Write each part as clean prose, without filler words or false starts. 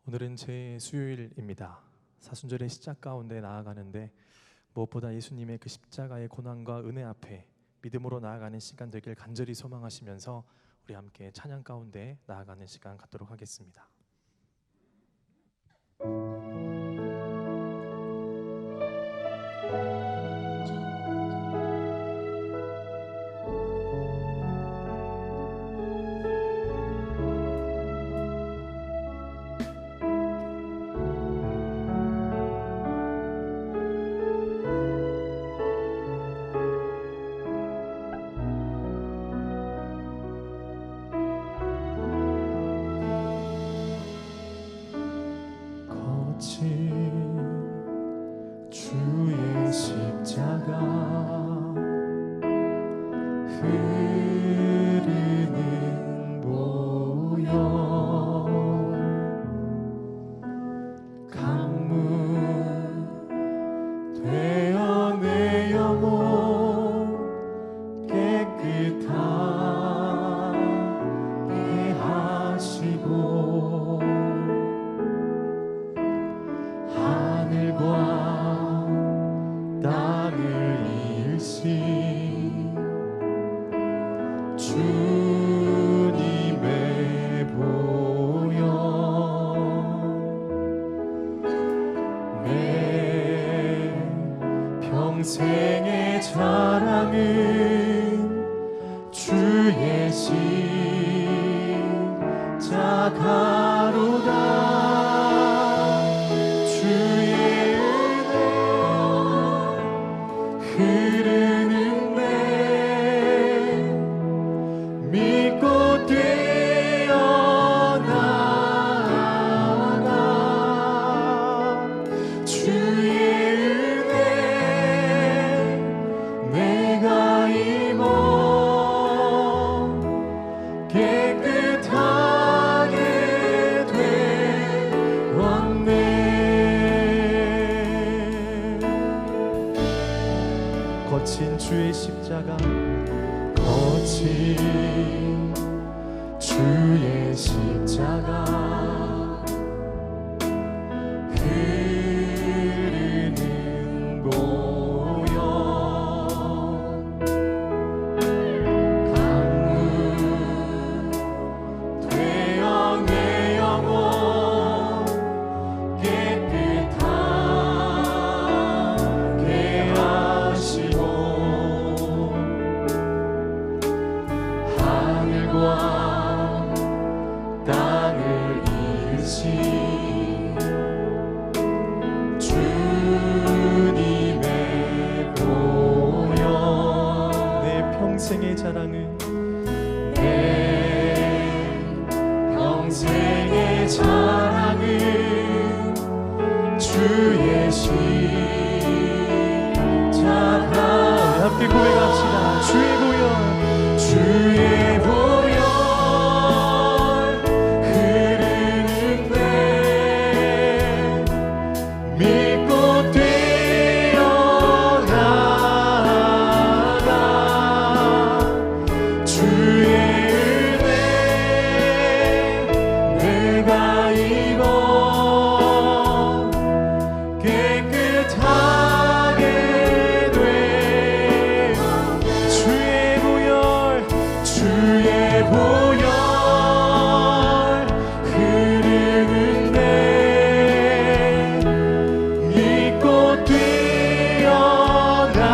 오늘은 제 수요일입니다. 사순절의 시작 가운데 나아가는데 무엇보다 예수님의 그 십자가의 고난과 은혜 앞에 믿음으로 나아가는 시간 되길 간절히 소망하시면서 우리 함께 찬양 가운데 나아가는 시간 갖도록 하겠습니다. 주의 십자가 흐르는 보혈 강물 되어 내 영혼 깨끗하게 하시고 하늘과 땅을 일신 주님의 보혈 내 평생의 자랑은 주의 십자가로다. 흐르는 내 믿고 뛰어나가 주의 은혜 내가 입어 깨끗하게 되었네. 거친 주의 십자가 거친 주의 십자가 흐르는 보혈 강물 되어 내 영혼 깨끗하게 하시고 하늘과 땅을 일신 주님의 보혈 내 평생의 자랑은 내 평생의 자랑은 주의 십자가. 함께 고백합시다. 주의 보혈 주의 보혈 흐르는 내 믿고 뛰어나가 주의 은혜 내가 입어 깨끗하게 돼. 주의 보혈 흐르는 내 믿고 뛰어나가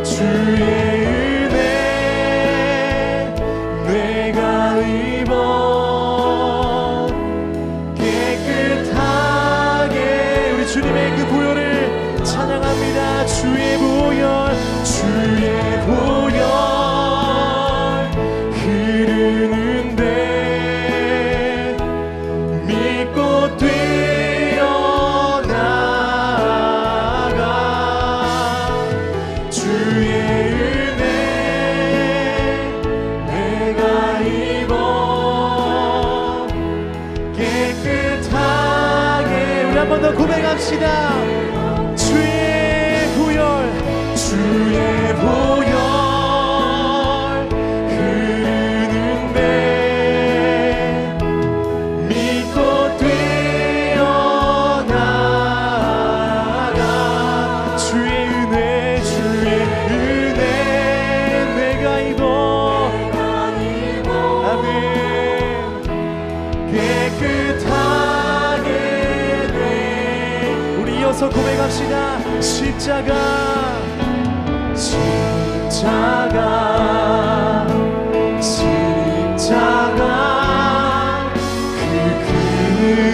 주의 은혜 내가 입어 깨끗하게. 우리 주님의 그 보혈을 찬양합니다. 주의 보혈 흐르는데 믿고 뛰어나가 주의 은혜 내가 입어 깨끗하게. 우리 한 번 더 고백합시다. 주의 보혈 흐르는데 십자가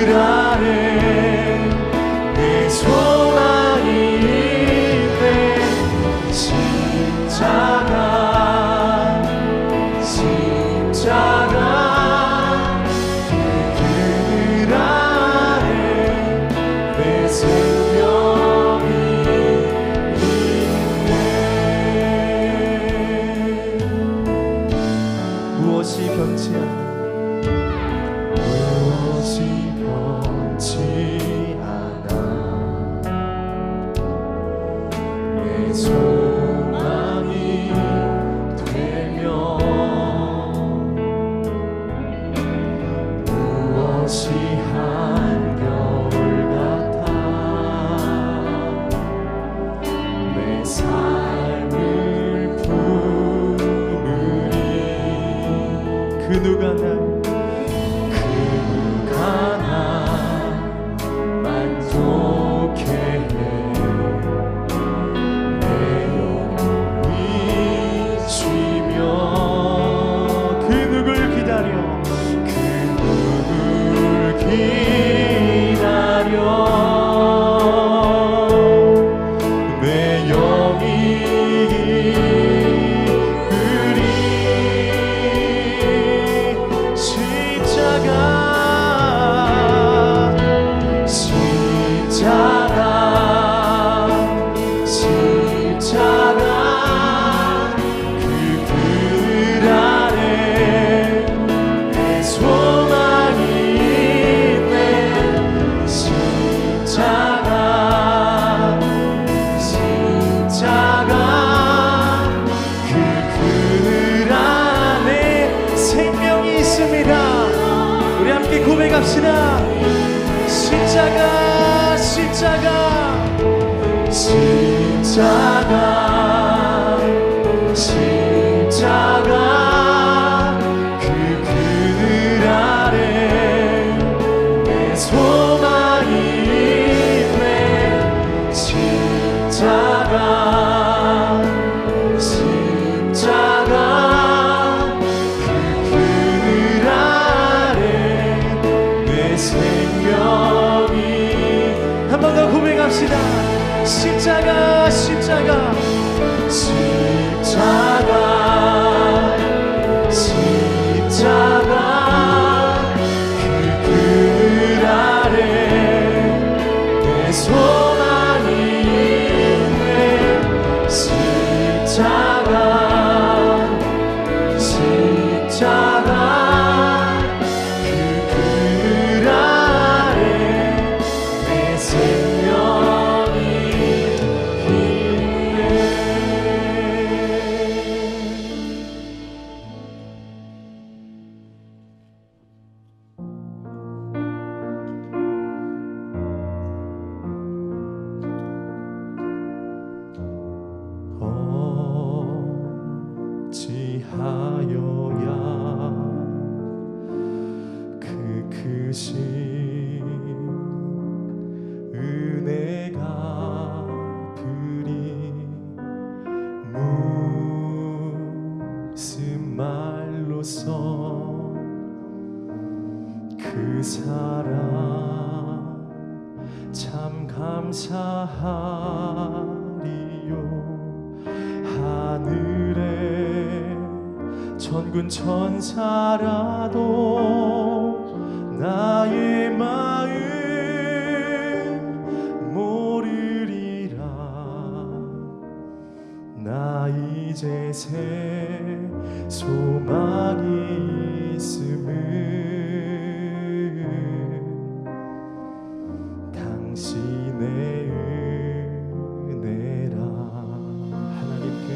그 아래 내 소망이 있네. 십자가 그 아래 내 생명이 있네. 무엇이 변치 않아 소망이 되며 무엇이 한겨울 같아 내 삶을 부르니 그 누가 날 만족해 해 고백합시다. 십자가 그 그늘 아래 내 소망이 있네. 십자가 한 번 더 고백합시다. 십자가 그 그늘 아래 내 소망이 있네. 십자가 어찌하여야 그 크신 은혜가 그리 무슨 말로써 그 사랑 참 감사하리요. 하늘에 천군 천사라도 나의 마음 모르리라. 나 이제 새 소망이 있음을 당신의 은혜라. 하나님께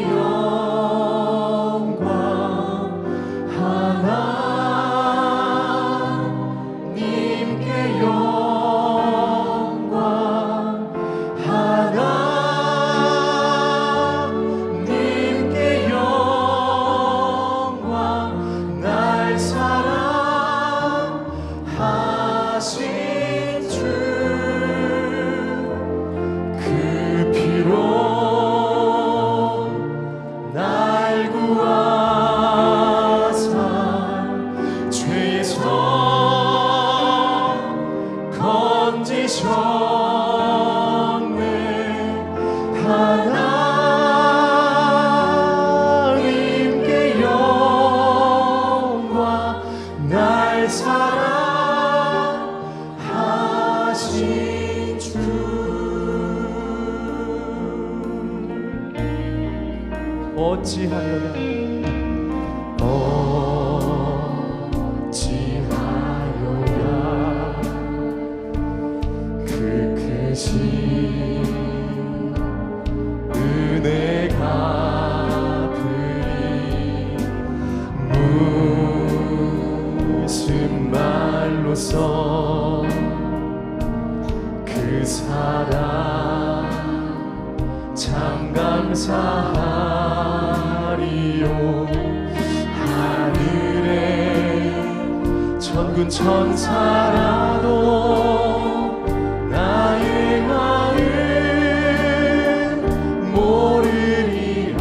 영광, 하나님께 영광, 하나님께 하나님께 영광 날 사랑하신 주 어찌하여야 그 크신 은혜 갚으리 무슨 말로써 그 사랑 참 감사하리요 하늘에 천군 천사라도 나의 마음 모르리라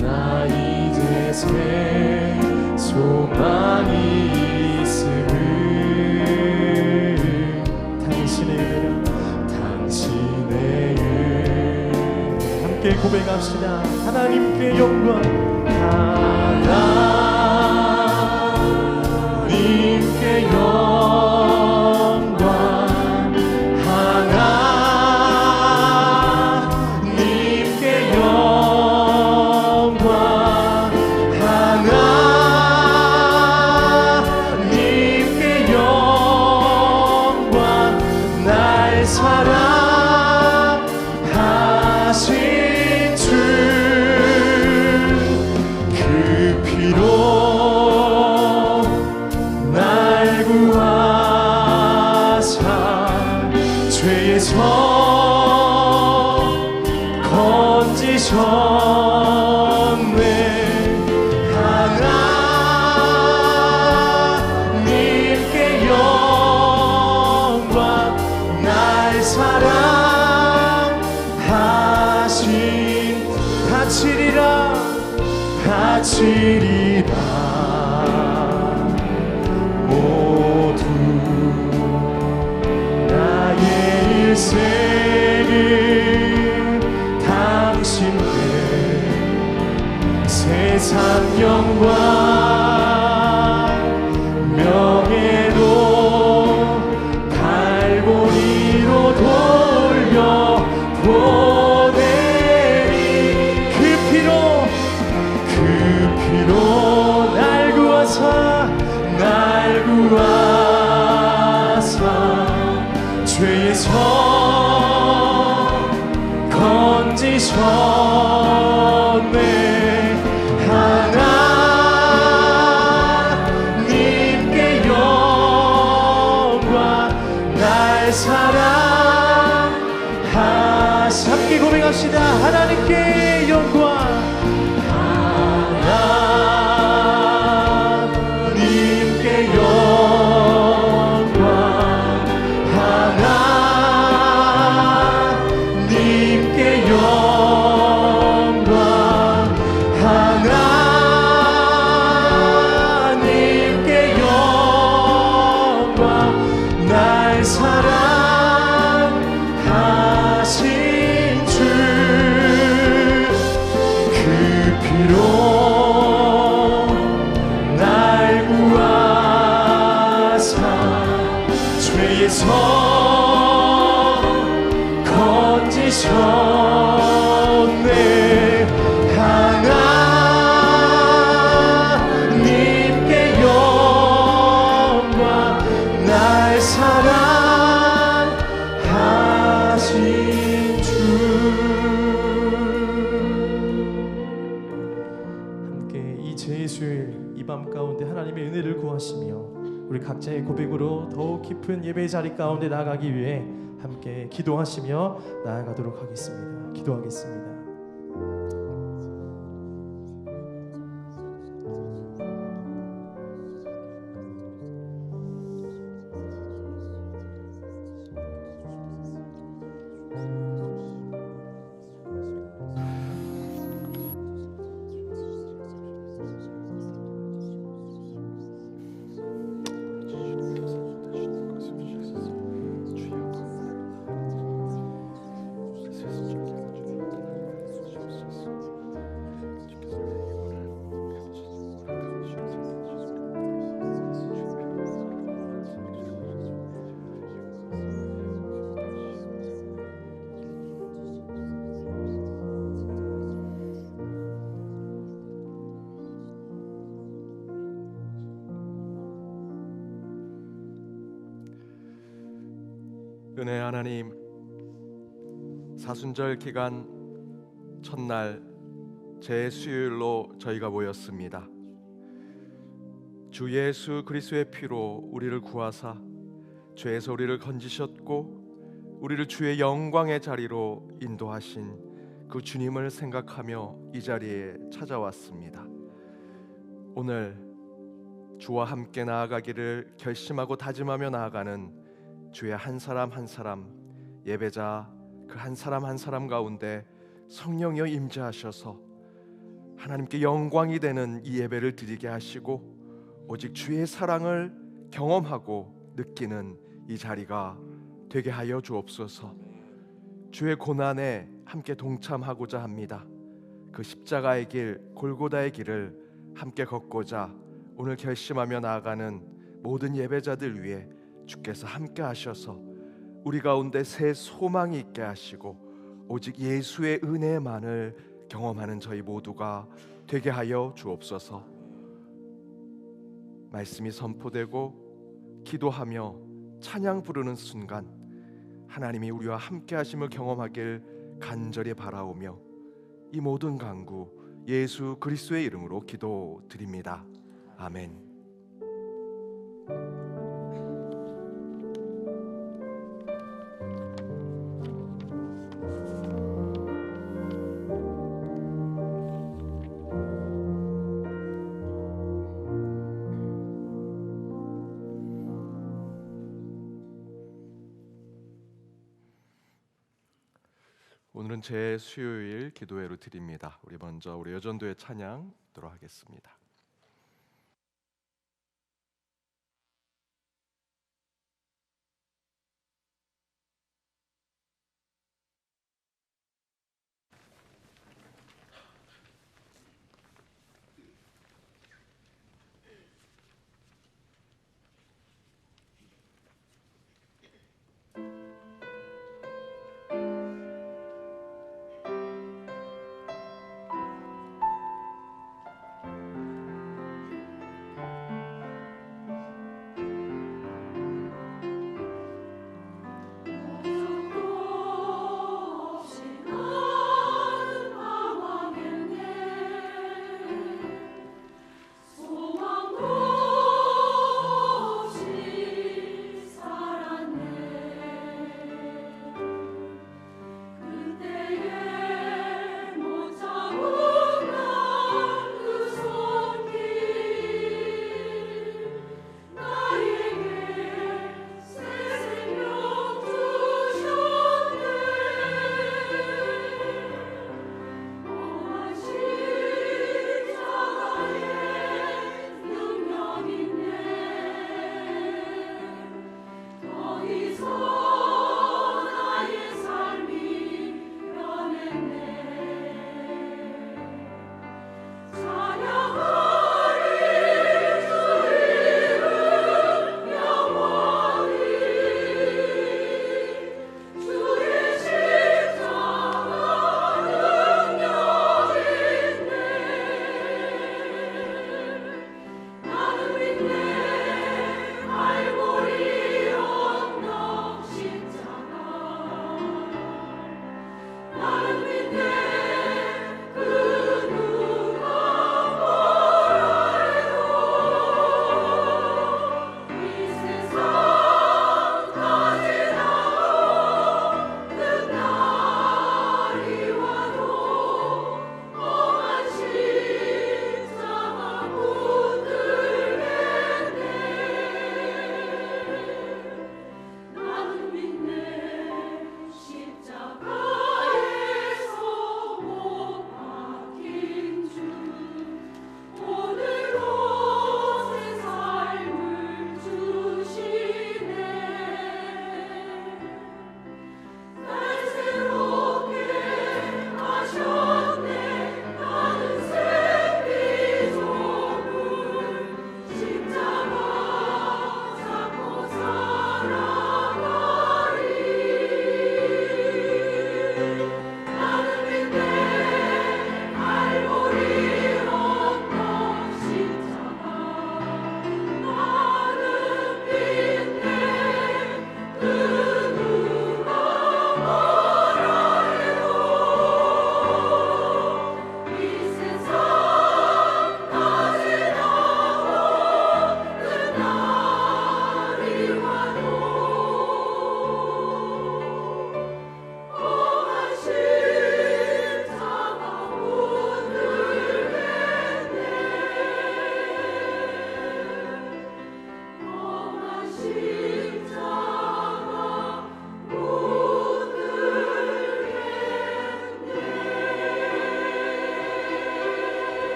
나 이제 새 소망이 있음을 당신의 은혜 함께 고백합시다. 하나님께 영광 하나님께 영광 하나님께 영광 하나님께 영광 날 사랑하신 주 그 피로 날 구하사 죄에서 건지셨네 하나님께 영광 날 사랑하신 바치리라 바치리라 모두 나의 일생을 당신께 세상 영광 명예도 갈보리로 돌려 보내리 그 피로 날 구하사 죄에서 건지셨네 하나님께 영광 날 사랑하사 함께 고백합시다. 하나님께 영광 하나님께 영광 하나님께 영광 하나님께 영광 날 사랑하신 주 그 피로 날 구하사 죄에서 건지셨네 하나님께 영광 날 사랑하신 주 함께 이 제수일 이 밤 가운데 하나님의 은혜를 구하시며 우리 각자의 고백으로 더욱 깊은 예배의 자리 가운데 나아가기 위해 함께 기도하시며 나아가도록 하겠습니다. 기도하겠습니다. 은혜 하나님, 사순절 기간 첫날 제 수요일로 저희가 모였습니다. 주 예수 그리스도의 피로 우리를 구하사 죄에서 우리를 건지셨고 우리를 주의 영광의 자리로 인도하신 그 주님을 생각하며 이 자리에 찾아왔습니다. 오늘 주와 함께 나아가기를 결심하고 다짐하며 나아가는 주의 한 사람 한 사람, 예배자 그 한 사람 한 사람 가운데 성령이여 임재하셔서 하나님께 영광이 되는 이 예배를 드리게 하시고 오직 주의 사랑을 경험하고 느끼는 이 자리가 되게 하여 주옵소서. 주의 고난에 함께 동참하고자 합니다. 그 십자가의 길, 골고다의 길을 함께 걷고자 오늘 결심하며 나아가는 모든 예배자들 위해 주께서 함께 하셔서 우리 가운데 새 소망이 있게 하시고 오직 예수의 은혜만을 경험하는 저희 모두가 되게 하여 주옵소서. 말씀이 선포되고 기도하며 찬양 부르는 순간 하나님이 우리와 함께 하심을 경험하길 간절히 바라오며 이 모든 간구 예수 그리스도의 이름으로 기도드립니다. 아멘. 오늘은 제 수요일 기도회로 드립니다. 우리 먼저 우리 여전도의 찬양 듣도록 하겠습니다.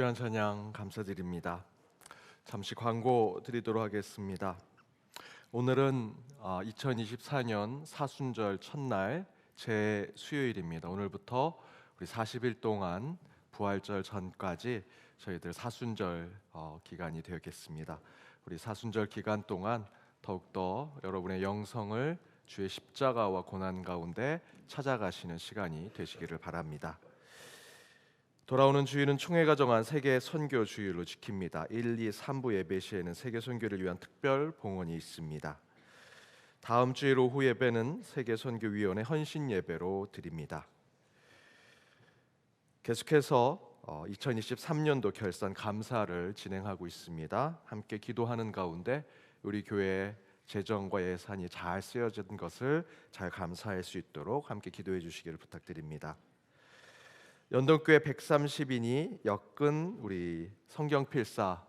귀한 찬양 감사드립니다. 잠시 광고 드리도록 하겠습니다. 오늘은 2024년 사순절 첫날 제 수요일입니다. 오늘부터 우리 40일 동안 부활절 전까지 저희들 사순절 기간이 되겠습니다. 우리 사순절 기간 동안 더욱더 여러분의 영성을 주의 십자가와 고난 가운데 찾아가시는 시간이 되시기를 바랍니다. 돌아오는 주일은 총회가 정한 세계 선교 주일로 지킵니다. 1, 2, 3부 예배 시에는 세계 선교를 위한 특별 봉헌이 있습니다. 다음 주일 오후 예배는 세계 선교위원회 헌신 예배로 드립니다. 계속해서 2023년도 결산 감사를 진행하고 있습니다. 함께 기도하는 가운데 우리 교회의 재정과 예산이 잘 쓰여진 것을 잘 감사할 수 있도록 함께 기도해 주시기를 부탁드립니다. 연동교회 130인이 역근 우리 성경필사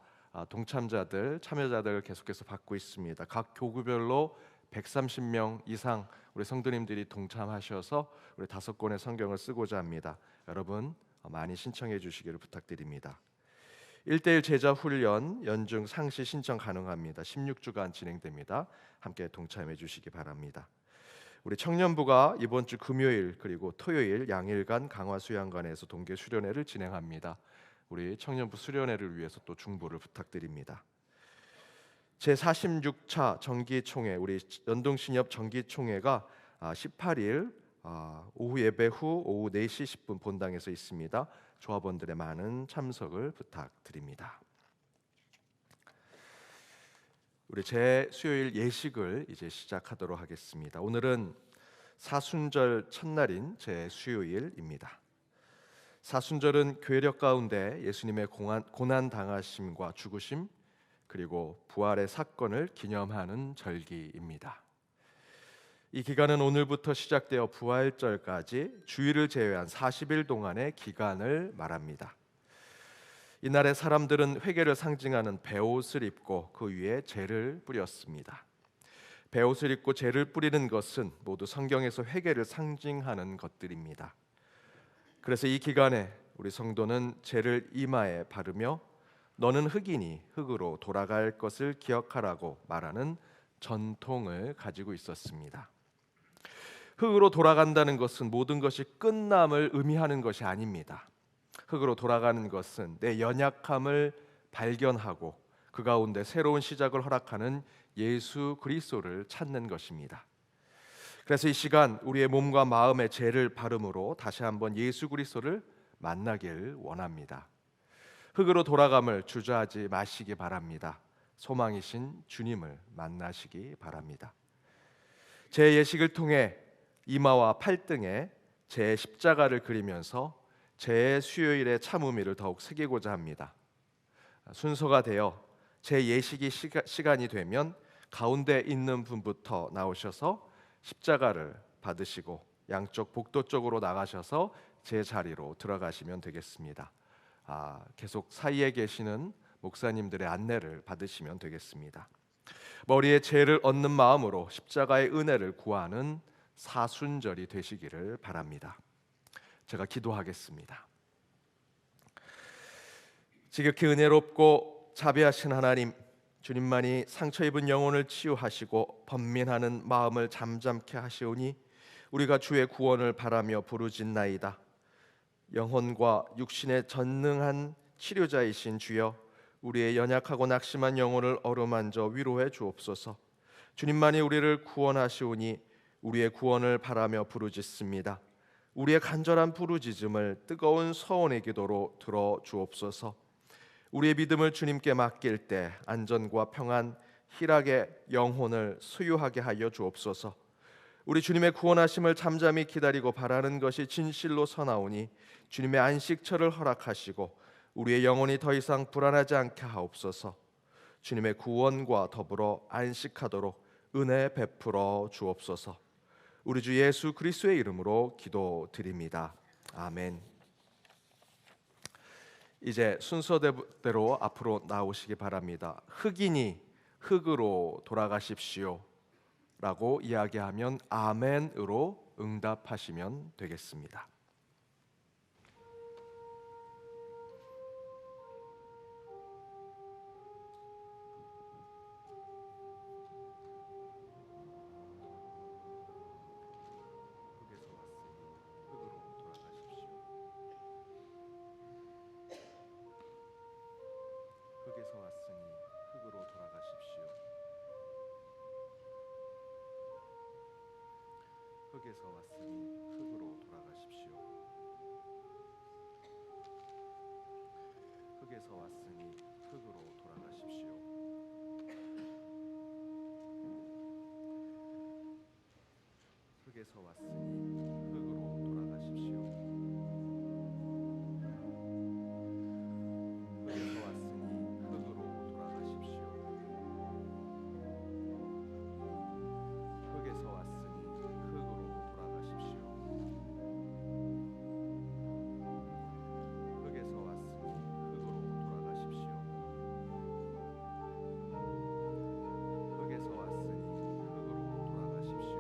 동참자들, 참여자들 계속해서 받고 있습니다. 각 교구별로 130명 이상 우리 성도님들이 동참하셔서 우리 5권의 성경을 쓰고자 합니다. 여러분 많이 신청해 주시기를 부탁드립니다. 1:1 제자 훈련 연중 상시 신청 가능합니다. 16주간 진행됩니다. 함께 동참해 주시기 바랍니다. 우리 청년부가 이번 주 금요일 그리고 토요일 양일간 강화 수양관에서 동계 수련회를 진행합니다. 우리 청년부 수련회를 위해서 또 중보를 부탁드립니다. 제46차 정기총회 우리 연동신협 정기총회가 18일 오후 예배 후 오후 4시 10분 본당에서 있습니다. 조합원들의 많은 참석을 부탁드립니다. 우리 제 수요일 예식을 이제 시작하도록 하겠습니다. 오늘은 사순절 첫날인 제 수요일입니다. 사순절은 교회력 가운데 예수님의 고난 당하심과 죽으심 그리고 부활의 사건을 기념하는 절기입니다. 이 기간은 오늘부터 시작되어 부활절까지 주일을 제외한 40일 동안의 기간을 말합니다. 이날에 사람들은 회개를 상징하는 베옷을 입고 그 위에 재를 뿌렸습니다. 베옷을 입고 재를 뿌리는 것은 모두 성경에서 회개를 상징하는 것들입니다. 그래서 이 기간에 우리 성도는 재를 이마에 바르며 너는 흙이니 흙으로 돌아갈 것을 기억하라고 말하는 전통을 가지고 있었습니다. 흙으로 돌아간다는 것은 모든 것이 끝남을 의미하는 것이 아닙니다. 흙으로 돌아가는 것은 내 연약함을 발견하고 그 가운데 새로운 시작을 허락하는 예수 그리스도를 찾는 것입니다. 그래서 이 시간 우리의 몸과 마음의 죄를 바름으로 다시 한번 예수 그리스도를 만나길 원합니다. 흙으로 돌아감을 주저하지 마시기 바랍니다. 소망이신 주님을 만나시기 바랍니다. 제 예식을 통해 이마와 팔등에 제 십자가를 그리면서 제 수요일의 참 의미를 더욱 새기고자 합니다. 순서가 되어 제 예식이 시간이 되면 가운데 있는 분부터 나오셔서 십자가를 받으시고 양쪽 복도 쪽으로 나가셔서 제 자리로 들어가시면 되겠습니다. 계속 사이에 계시는 목사님들의 안내를 받으시면 되겠습니다. 머리에 죄를 얻는 마음으로 십자가의 은혜를 구하는 사순절이 되시기를 바랍니다. 제가 기도하겠습니다. 지극히 은혜롭고 자비하신 하나님, 주님만이 상처 입은 영혼을 치유하시고 번민하는 마음을 잠잠케 하시오니 우리가 주의 구원을 바라며 부르짖나이다. 영혼과 육신에 전능한 치료자이신 주여, 우리의 연약하고 낙심한 영혼을 어루만져 위로해 주옵소서. 주님만이 우리를 구원하시오니 우리의 구원을 바라며 부르짖습니다. 우리의 간절한 부르짖음을 뜨거운 서원의 기도로 들어 주옵소서. 우리의 믿음을 주님께 맡길 때 안전과 평안, 희락의 영혼을 소유하게 하여 주옵소서. 우리 주님의 구원하심을 잠잠히 기다리고 바라는 것이 진실로 서나오니 주님의 안식처를 허락하시고 우리의 영혼이 더 이상 불안하지 않게 하옵소서. 주님의 구원과 더불어 안식하도록 은혜 베풀어 주옵소서. 우리 주 예수 그리스도의 이름으로 기도드립니다. 아멘. 이제 순서대로 앞으로 나오시기 바랍니다. 흙이니 흙으로 돌아가십시오 라고 이야기하면 아멘으로 응답하시면 되겠습니다. 흙에서 왔으니 흙으로 돌아가십시오. 흙에서 왔으니 흙으로 돌아가십시오. 흙에서 왔으니 흙으로 돌아가십시오. 흙에서 왔으니 흙으로 돌아가십시오. 흙에서 왔으니 흙으로 돌아가십시오. 흙에서 왔으니 흙으로 돌아가십시오. 흙에서 왔으니 흙으로 돌아가십시오. 흙에서 왔으니 흙으로 돌아가십시오. 흙에서 왔으니 흙으로 돌아가십시오.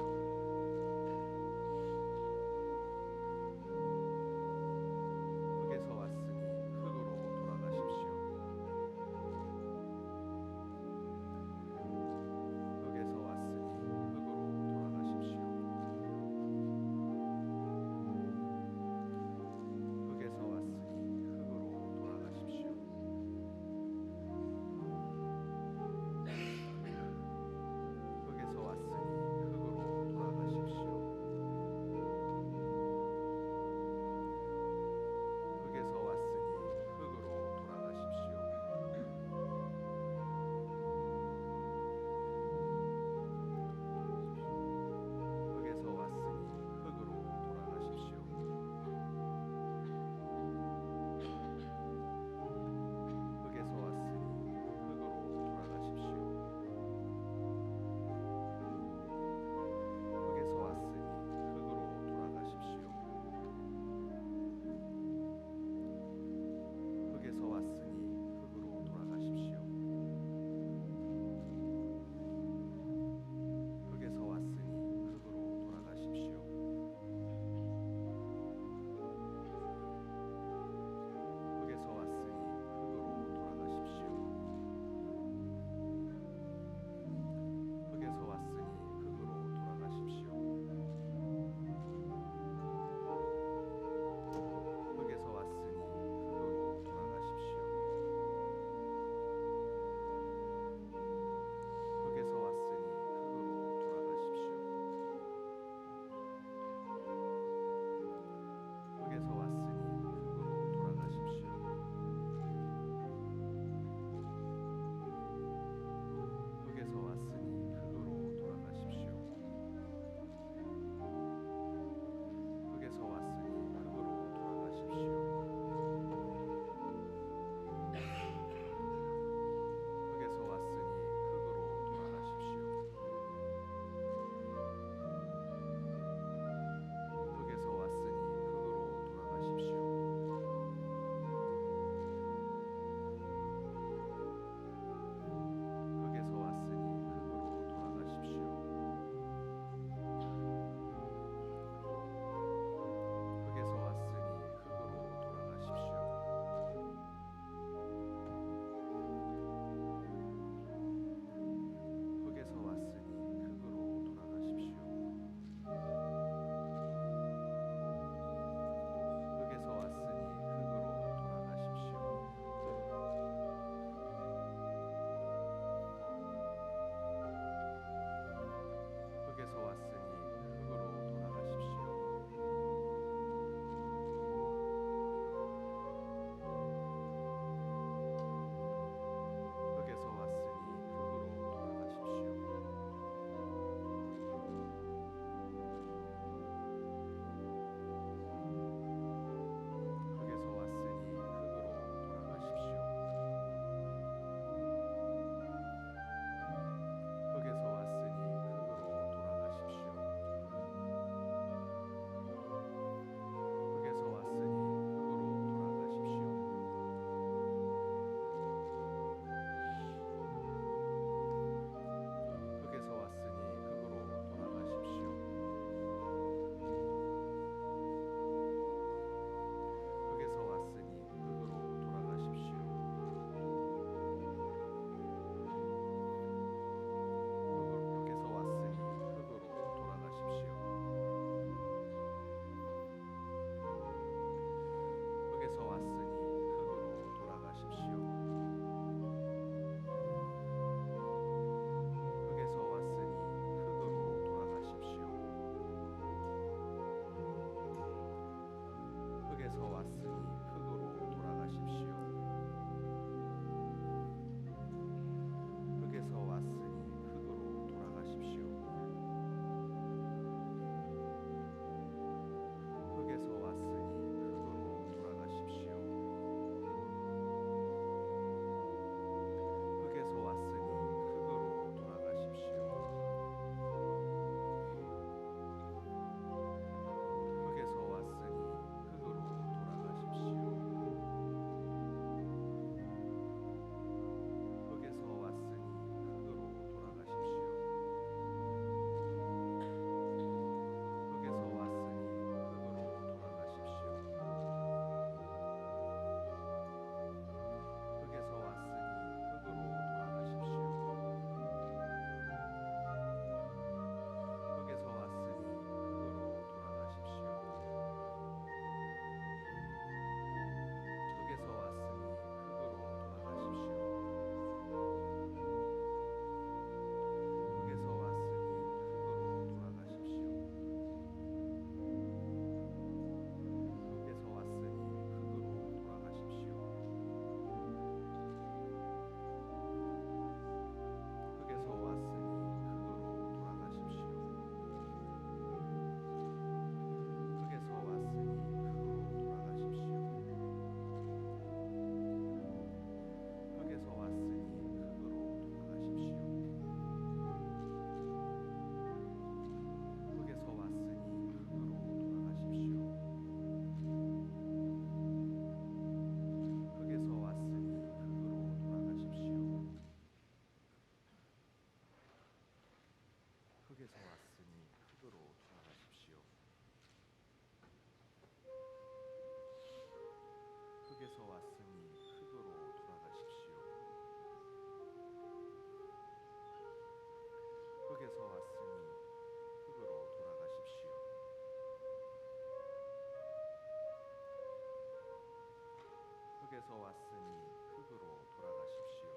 흙에서 왔으니 흙으로 돌아가십시오.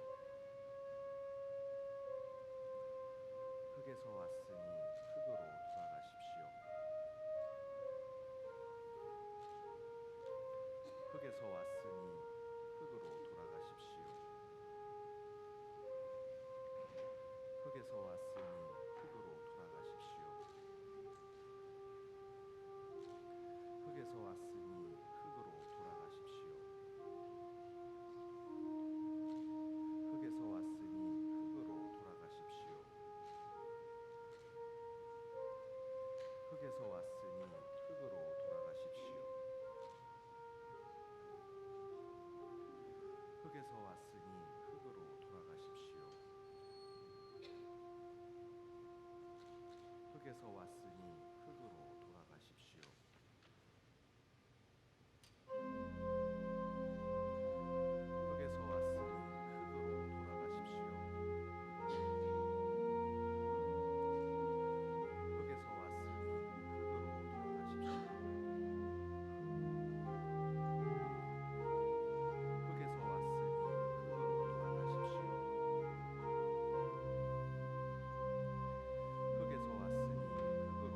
흙에서 왔으니 흙으로 돌아가십시오. 흙에서 왔으니 흙으로 돌아가십시오. 흙에서 왔으니 흙으로 돌아가십시오. 흙에서 왔으니 흙으로 돌아가십시오. 흙에서 왔으니 흙으로 돌아가십시오. 흙에서 왔으니 흙으로 돌아가십시오. 흙에서 왔으니 흙으로 돌아가십시오. 흙에서 왔으니 흙으로 돌아가십시오. 흙에서 왔으니 흙으로 돌아가십시오. 흙에서 왔으니 흙으로 돌아가십시오. 흙에서 왔으니 흙으로 돌아가십시오. 흙에서 왔으니 흙으로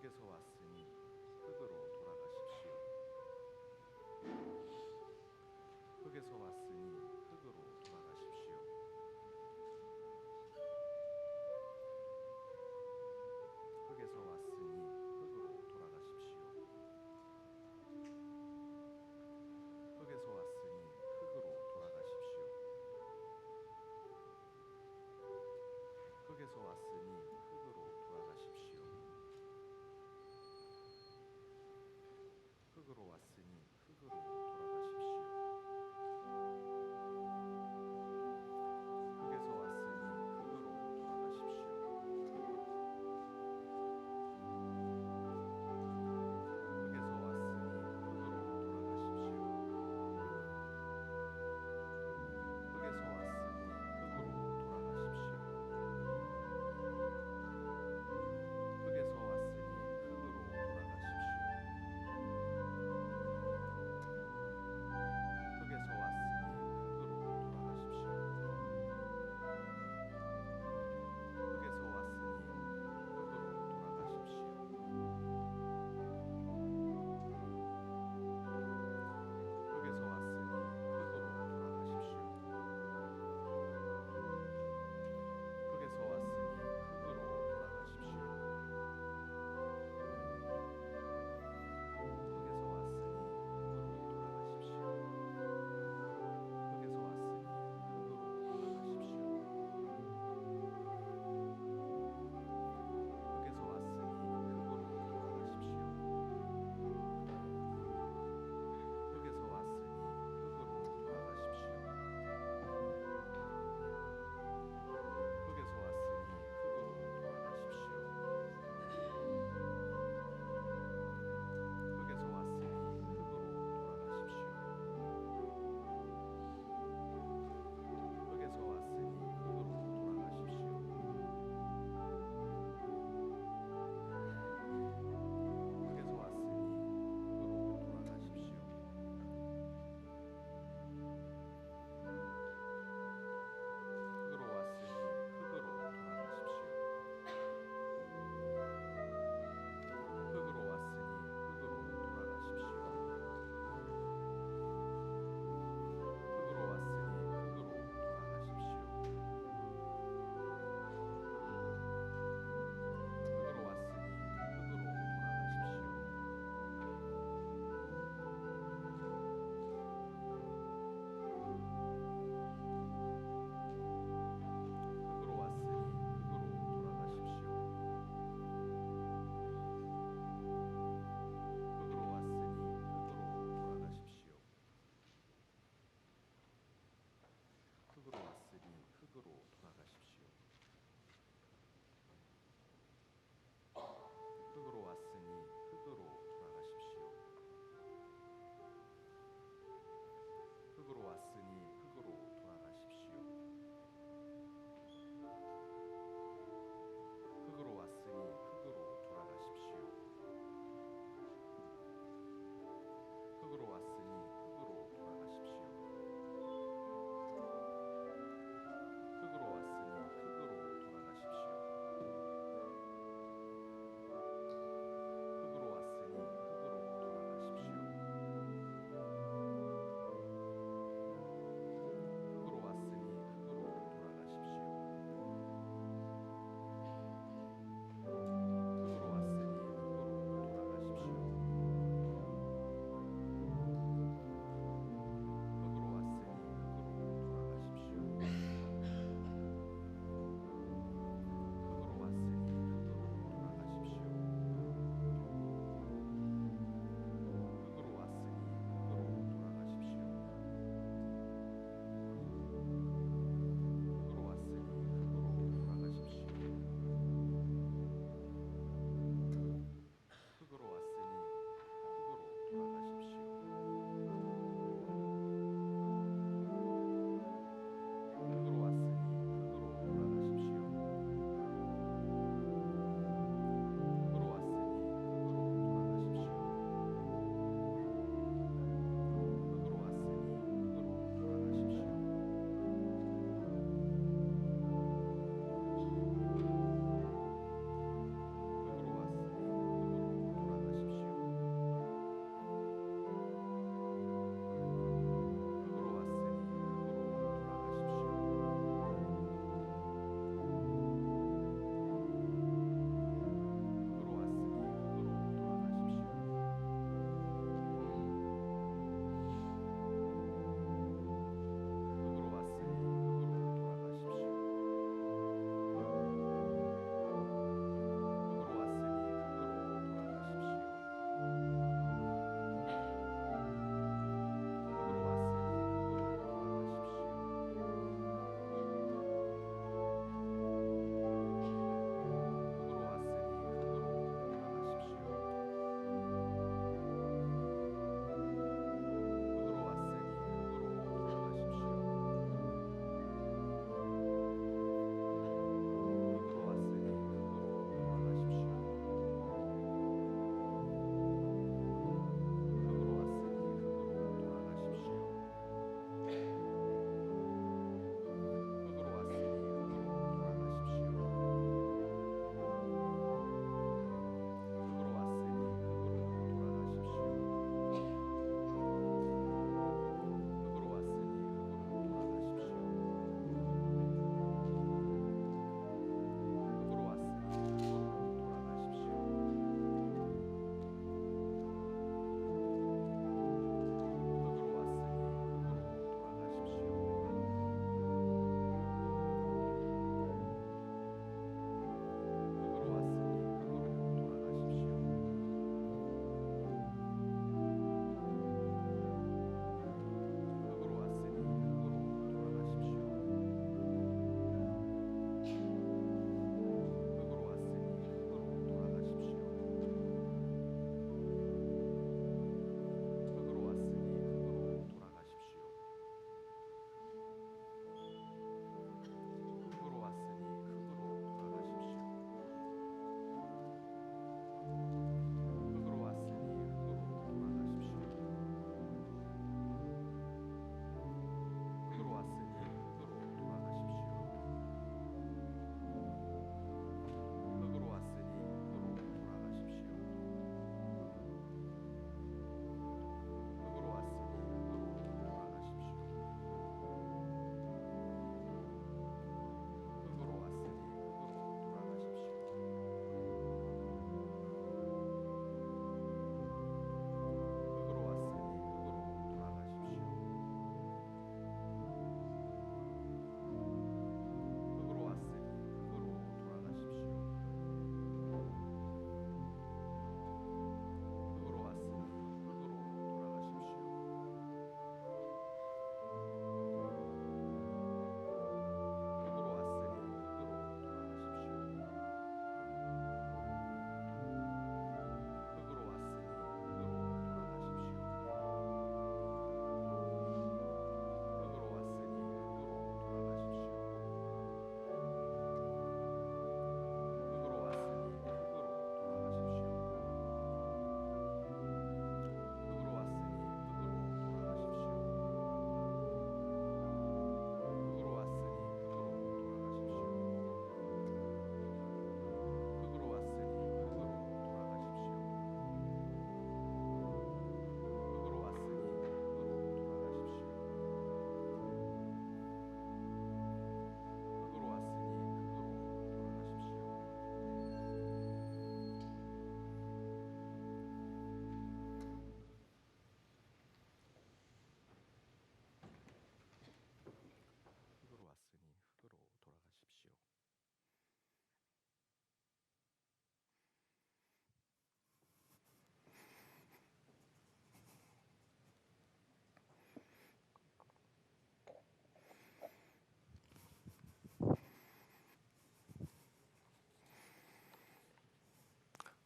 흙에서 왔으니 흙으로 돌아가십시오. 흙에서 왔으니 흙으로 돌아가십시오. 흙에서 왔으니 흙으로 돌아가십시오. 흙에서 왔으니 흙으로 돌아가십시오. 흙에서 왔으니 흙으로 돌아가십시오.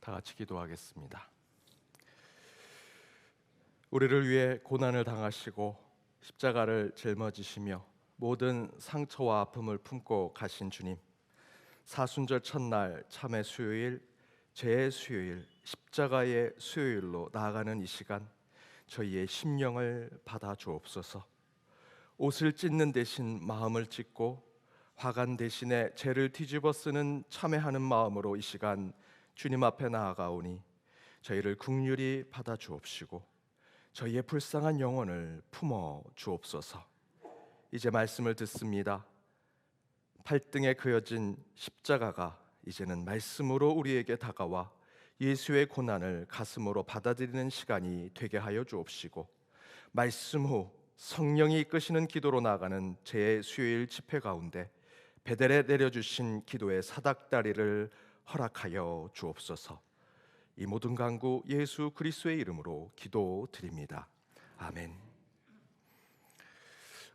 다 같이 기도하겠습니다. 우리를 위해 고난을 당하시고 십자가를 짊어지시며 모든 상처와 아픔을 품고 가신 주님, 사순절 첫날 참의 수요일, 죄의 수요일, 십자가의 수요일로 나아가는 이 시간, 저희의 심령을 받아 주옵소서. 옷을 찢는 대신 마음을 찢고 화관 대신에 죄를 뒤집어 쓰는 참회하는 마음으로 이 시간 주님 앞에 나아가오니 저희를 긍휼히 받아 주옵시고 저희의 불쌍한 영혼을 품어 주옵소서. 이제 말씀을 듣습니다. 발등에 그어진 십자가가 이제는 말씀으로 우리에게 다가와 예수의 고난을 가슴으로 받아들이는 시간이 되게 하여 주옵시고 말씀 후 성령이 이끄시는 기도로 나아가는 제 수요일 집회 가운데 베델에 내려주신 기도의 사닥다리를 허락하여 주옵소서. 이 모든 간구 예수 그리스도의 이름으로 기도드립니다. 아멘.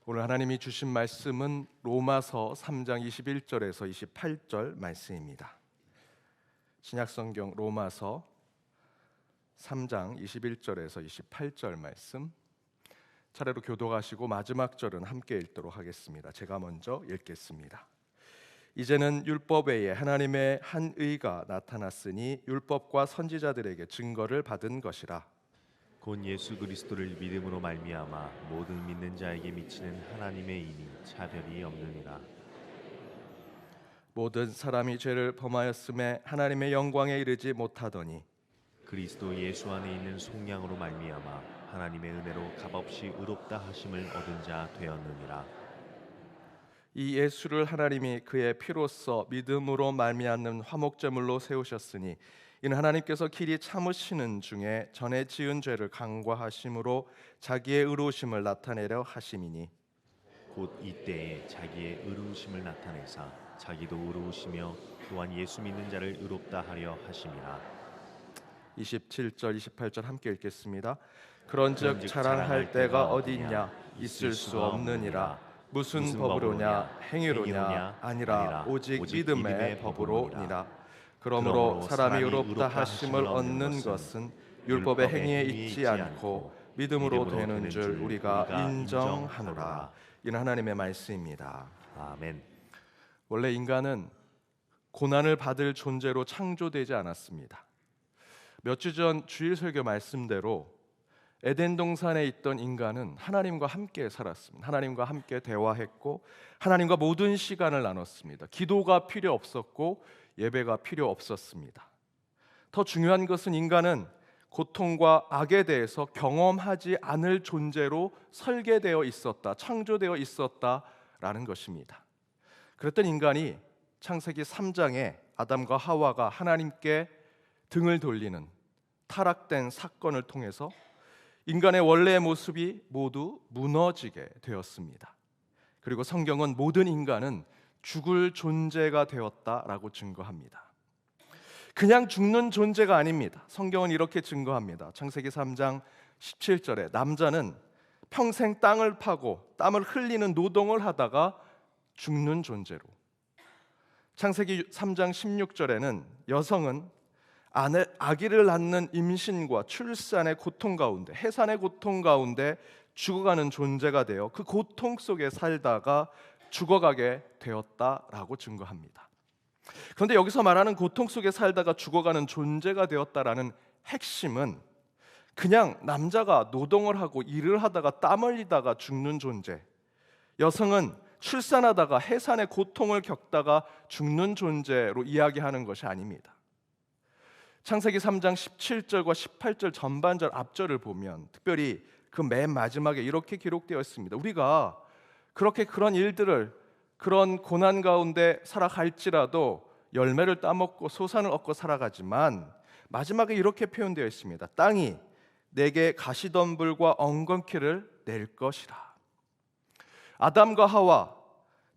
오늘 하나님이 주신 말씀은 로마서 3장 21절에서 28절 말씀입니다. 신약성경 로마서 3장 21절에서 28절 말씀 차례로 교독하시고 마지막 절은 함께 읽도록 하겠습니다. 제가 먼저 읽겠습니다. 이제는 율법 외에 하나님의 한 의가 나타났으니 율법과 선지자들에게 증거를 받은 것이라. 곧 예수 그리스도를 믿음으로 말미암아 모든 믿는 자에게 미치는 하나님의 인이 차별이 없느니라. 모든 사람이 죄를 범하였음에 하나님의 영광에 이르지 못하더니 그리스도 예수 안에 있는 속량으로 말미암아 하나님의 은혜로 값없이 의롭다 하심을 얻은 자 되었느니라. 이 예수를 하나님이 그의 피로써 믿음으로 말미암는 화목제물로 세우셨으니 이는 하나님께서 길이 참으시는 중에 전에 지은 죄를 간과하심으로 자기의 의로우심을 나타내려 하심이니 곧 이때에 자기의 의로우심을 나타내사 자기도 의로우시며 또한 예수 믿는 자를 의롭다 하려 하심이라. 27절 28절 함께 읽겠습니다. 그런즉 자랑할 때가 어디 있냐? 있을 수 없느니라. 무슨 법으로냐? 행위로냐? 아니라 오직 믿음의 법으로니라. 그러므로 사람이 의롭다 하심을 얻는 것은 율법의 행위에 있지 않고 믿음으로 되는 줄 우리가 인정하노라. 이는 하나님의 말씀입니다. 아멘. 원래 인간은 고난을 받을 존재로 창조되지 않았습니다. 몇 주 전 주일 설교 말씀대로 에덴 동산에 있던 인간은 하나님과 함께 살았습니다. 하나님과 함께 대화했고 하나님과 모든 시간을 나눴습니다. 기도가 필요 없었고 예배가 필요 없었습니다. 더 중요한 것은 인간은 고통과 악에 대해서 경험하지 않을 존재로 설계되어 있었다, 창조되어 있었다라는 것입니다. 그랬던 인간이 창세기 3장에 아담과 하와가 하나님께 등을 돌리는 타락된 사건을 통해서 인간의 원래의 모습이 모두 무너지게 되었습니다. 그리고 성경은 모든 인간은 죽을 존재가 되었다라고 증거합니다. 그냥 죽는 존재가 아닙니다. 성경은 이렇게 증거합니다. 창세기 3장 17절에 남자는 평생 땅을 파고 땀을 흘리는 노동을 하다가 죽는 존재로, 창세기 3장 16절에는 여성은 아기를 낳는 임신과 출산의 고통 가운데, 해산의 고통 가운데 죽어가는 존재가 되어 그 고통 속에 살다가 죽어가게 되었다라고 증거합니다. 그런데 여기서 말하는 고통 속에 살다가 죽어가는 존재가 되었다라는 핵심은 그냥 남자가 노동을 하고 일을 하다가 땀 흘리다가 죽는 존재, 여성은 출산하다가 해산의 고통을 겪다가 죽는 존재로 이야기하는 것이 아닙니다. 창세기 3장 17절과 18절 전반절 앞절을 보면 특별히 그 맨 마지막에 이렇게 기록되어 있습니다. 우리가 그렇게 그런 일들을, 그런 고난 가운데 살아갈지라도 열매를 따먹고 소산을 얻고 살아가지만 마지막에 이렇게 표현되어 있습니다. 땅이 내게 가시덤불과 엉겅퀴를 낼 것이라. 아담과 하와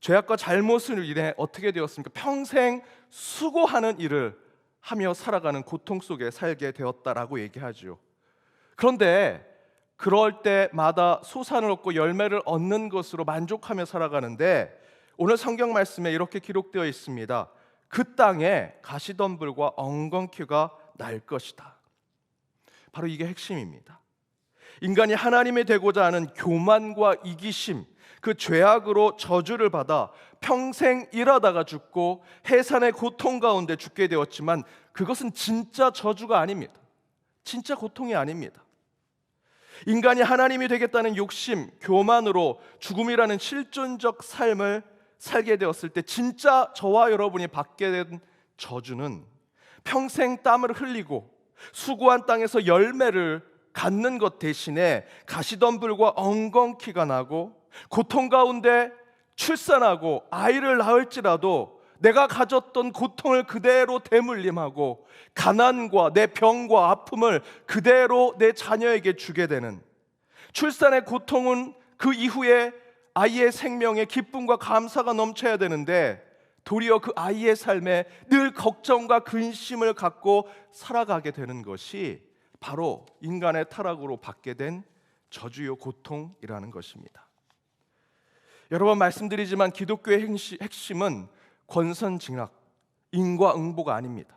죄악과 잘못을 인해 어떻게 되었습니까? 평생 수고하는 일을 하며 살아가는 고통 속에 살게 되었다라고 얘기하죠. 그런데 그럴 때마다 소산을 얻고 열매를 얻는 것으로 만족하며 살아가는데 오늘 성경 말씀에 이렇게 기록되어 있습니다. 그 땅에 가시덤불과 엉겅퀴가 나을 것이다. 바로 이게 핵심입니다. 인간이 하나님이 되고자 하는 교만과 이기심, 그 죄악으로 저주를 받아 평생 일하다가 죽고 해산의 고통 가운데 죽게 되었지만 그것은 진짜 저주가 아닙니다. 진짜 고통이 아닙니다. 인간이 하나님이 되겠다는 욕심, 교만으로 죽음이라는 실존적 삶을 살게 되었을 때 진짜 저와 여러분이 받게 된 저주는 평생 땀을 흘리고 수고한 땅에서 열매를 갖는 것 대신에 가시덤불과 엉겅퀴가 나고 고통 가운데 출산하고 아이를 낳을지라도 내가 가졌던 고통을 그대로 대물림하고 가난과 내 병과 아픔을 그대로 내 자녀에게 주게 되는, 출산의 고통은 그 이후에 아이의 생명에 기쁨과 감사가 넘쳐야 되는데 도리어 그 아이의 삶에 늘 걱정과 근심을 갖고 살아가게 되는 것이 바로 인간의 타락으로 받게 된 저주요 고통이라는 것입니다. 여러 번 말씀드리지만 기독교의 핵심은 권선징악, 인과응보가 아닙니다.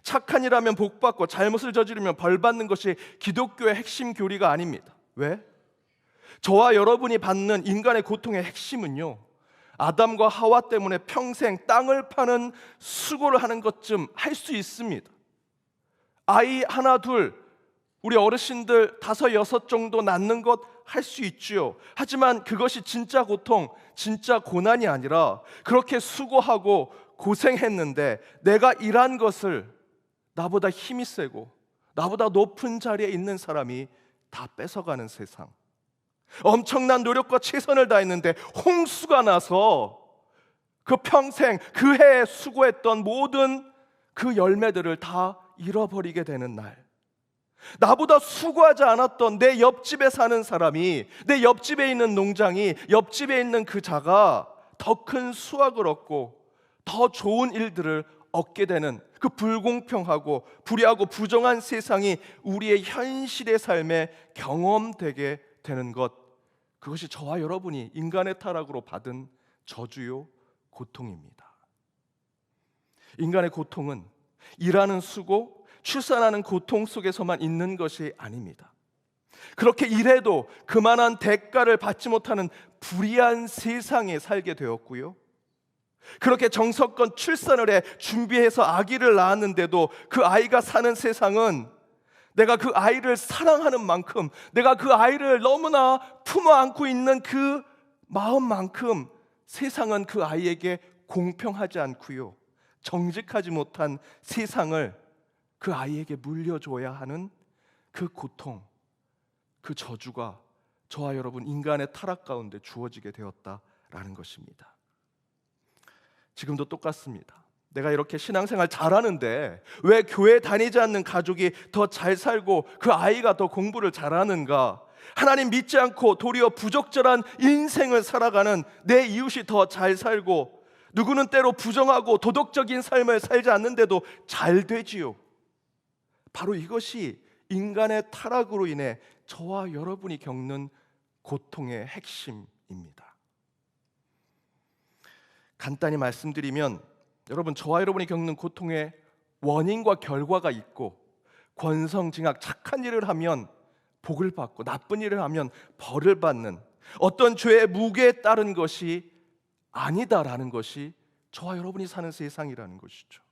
착한 일하면 복받고 잘못을 저지르면 벌받는 것이 기독교의 핵심 교리가 아닙니다. 왜? 저와 여러분이 받는 인간의 고통의 핵심은요, 아담과 하와 때문에 평생 땅을 파는 수고를 하는 것쯤 할 수 있습니다. 아이 하나 둘, 우리 어르신들 5, 6 정도 낳는 것 할 수 있지요. 하지만 그것이 진짜 고통, 진짜 고난이 아니라 그렇게 수고하고 고생했는데 내가 일한 것을 나보다 힘이 세고 나보다 높은 자리에 있는 사람이 다 뺏어가는 세상. 엄청난 노력과 최선을 다했는데 홍수가 나서 그 평생 그 해에 수고했던 모든 그 열매들을 다 잃어버리게 되는 날. 나보다 수고하지 않았던 내 옆집에 사는 사람이, 내 옆집에 있는 농장이, 옆집에 있는 그 자가 더 큰 수확을 얻고 더 좋은 일들을 얻게 되는 그 불공평하고 불의하고 부정한 세상이 우리의 현실의 삶에 경험되게 되는 것, 그것이 저와 여러분이 인간의 타락으로 받은 저주요 고통입니다. 인간의 고통은 일하는 수고, 출산하는 고통 속에서만 있는 것이 아닙니다. 그렇게 일해도 그만한 대가를 받지 못하는 불의한 세상에 살게 되었고요, 그렇게 정성껏 출산을 해 준비해서 아기를 낳았는데도 그 아이가 사는 세상은 내가 그 아이를 사랑하는 만큼, 내가 그 아이를 너무나 품어 안고 있는 그 마음만큼 세상은 그 아이에게 공평하지 않고요, 정직하지 못한 세상을 그 아이에게 물려줘야 하는 그 고통, 그 저주가 저와 여러분 인간의 타락 가운데 주어지게 되었다라는 것입니다. 지금도 똑같습니다. 내가 이렇게 신앙생활 잘하는데 왜 교회 다니지 않는 가족이 더 잘 살고 그 아이가 더 공부를 잘하는가? 하나님 믿지 않고 도리어 부적절한 인생을 살아가는 내 이웃이 더 잘 살고, 누구는 때로 부정하고 도덕적인 삶을 살지 않는데도 잘 되지요. 바로 이것이 인간의 타락으로 인해 저와 여러분이 겪는 고통의 핵심입니다. 간단히 말씀드리면, 여러분, 저와 여러분이 겪는 고통의 원인과 결과가 있고, 권성징악, 착한 일을 하면 복을 받고 나쁜 일을 하면 벌을 받는 어떤 죄의 무게에 따른 것이 아니다라는 것이 저와 여러분이 사는 세상이라는 것이죠.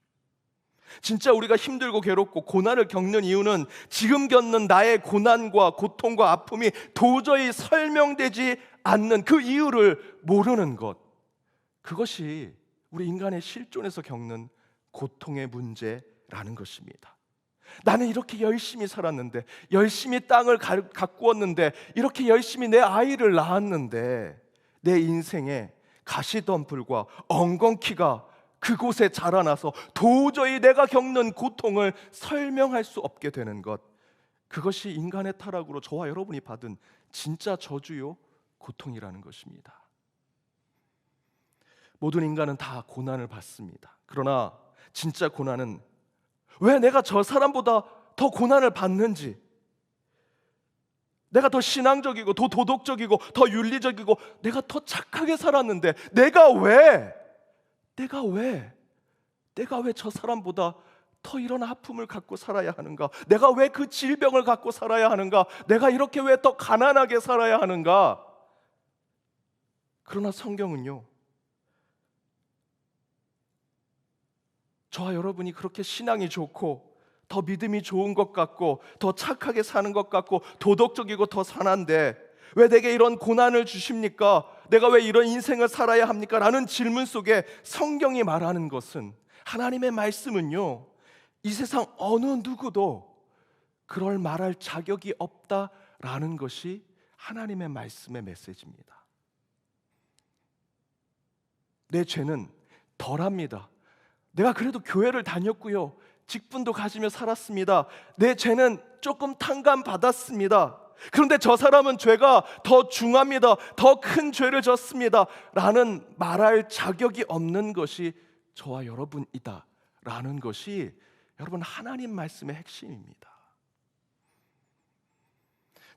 진짜 우리가 힘들고 괴롭고 고난을 겪는 이유는 지금 겪는 나의 고난과 고통과 아픔이 도저히 설명되지 않는 그 이유를 모르는 것, 그것이 우리 인간의 실존에서 겪는 고통의 문제라는 것입니다. 나는 이렇게 열심히 살았는데, 열심히 땅을 가꾸었는데, 이렇게 열심히 내 아이를 낳았는데 내 인생에 가시덤불과 엉겅퀴가 그곳에 자라나서 도저히 내가 겪는 고통을 설명할 수 없게 되는 것, 그것이 인간의 타락으로 저와 여러분이 받은 진짜 저주요 고통이라는 것입니다. 모든 인간은 다 고난을 받습니다. 그러나 진짜 고난은 왜 내가 저 사람보다 더 고난을 받는지, 내가 더 신앙적이고 더 도덕적이고 더 윤리적이고 내가 더 착하게 살았는데 내가 왜 저 사람보다 더 이런 아픔을 갖고 살아야 하는가? 내가 왜 그 질병을 갖고 살아야 하는가? 내가 이렇게 왜 더 가난하게 살아야 하는가? 그러나 성경은요, 저와 여러분이 그렇게 신앙이 좋고 더 믿음이 좋은 것 같고 더 착하게 사는 것 같고 도덕적이고 더 선한데 왜 내게 이런 고난을 주십니까? 내가 왜 이런 인생을 살아야 합니까? 라는 질문 속에 성경이 말하는 것은, 하나님의 말씀은요, 이 세상 어느 누구도 그럴 말할 자격이 없다라는 것이 하나님의 말씀의 메시지입니다. 내 죄는 덜합니다. 내가 그래도 교회를 다녔고요, 직분도 가지며 살았습니다. 내 죄는 조금 탕감받았습니다. 그런데 저 사람은 죄가 더 중합니다. 더 큰 죄를 졌습니다. 라는 말할 자격이 없는 것이 저와 여러분이다 라는 것이 여러분 하나님 말씀의 핵심입니다.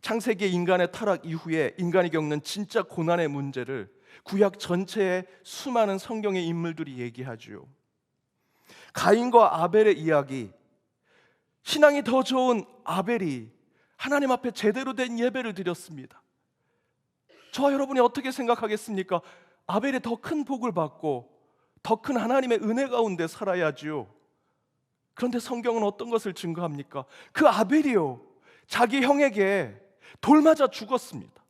창세기 인간의 타락 이후에 인간이 겪는 진짜 고난의 문제를 구약 전체의 수많은 성경의 인물들이 얘기하죠. 가인과 아벨의 이야기, 신앙이 더 좋은 아벨이 하나님 앞에 제대로 된 예배를 드렸습니다. 저와 여러분이 어떻게 생각하겠습니까? 아벨이 더 큰 복을 받고 더 큰 하나님의 은혜 가운데 살아야지요. 그런데 성경은 어떤 것을 증거합니까? 그 아벨이요, 자기 형에게 돌 맞아 죽었습니다.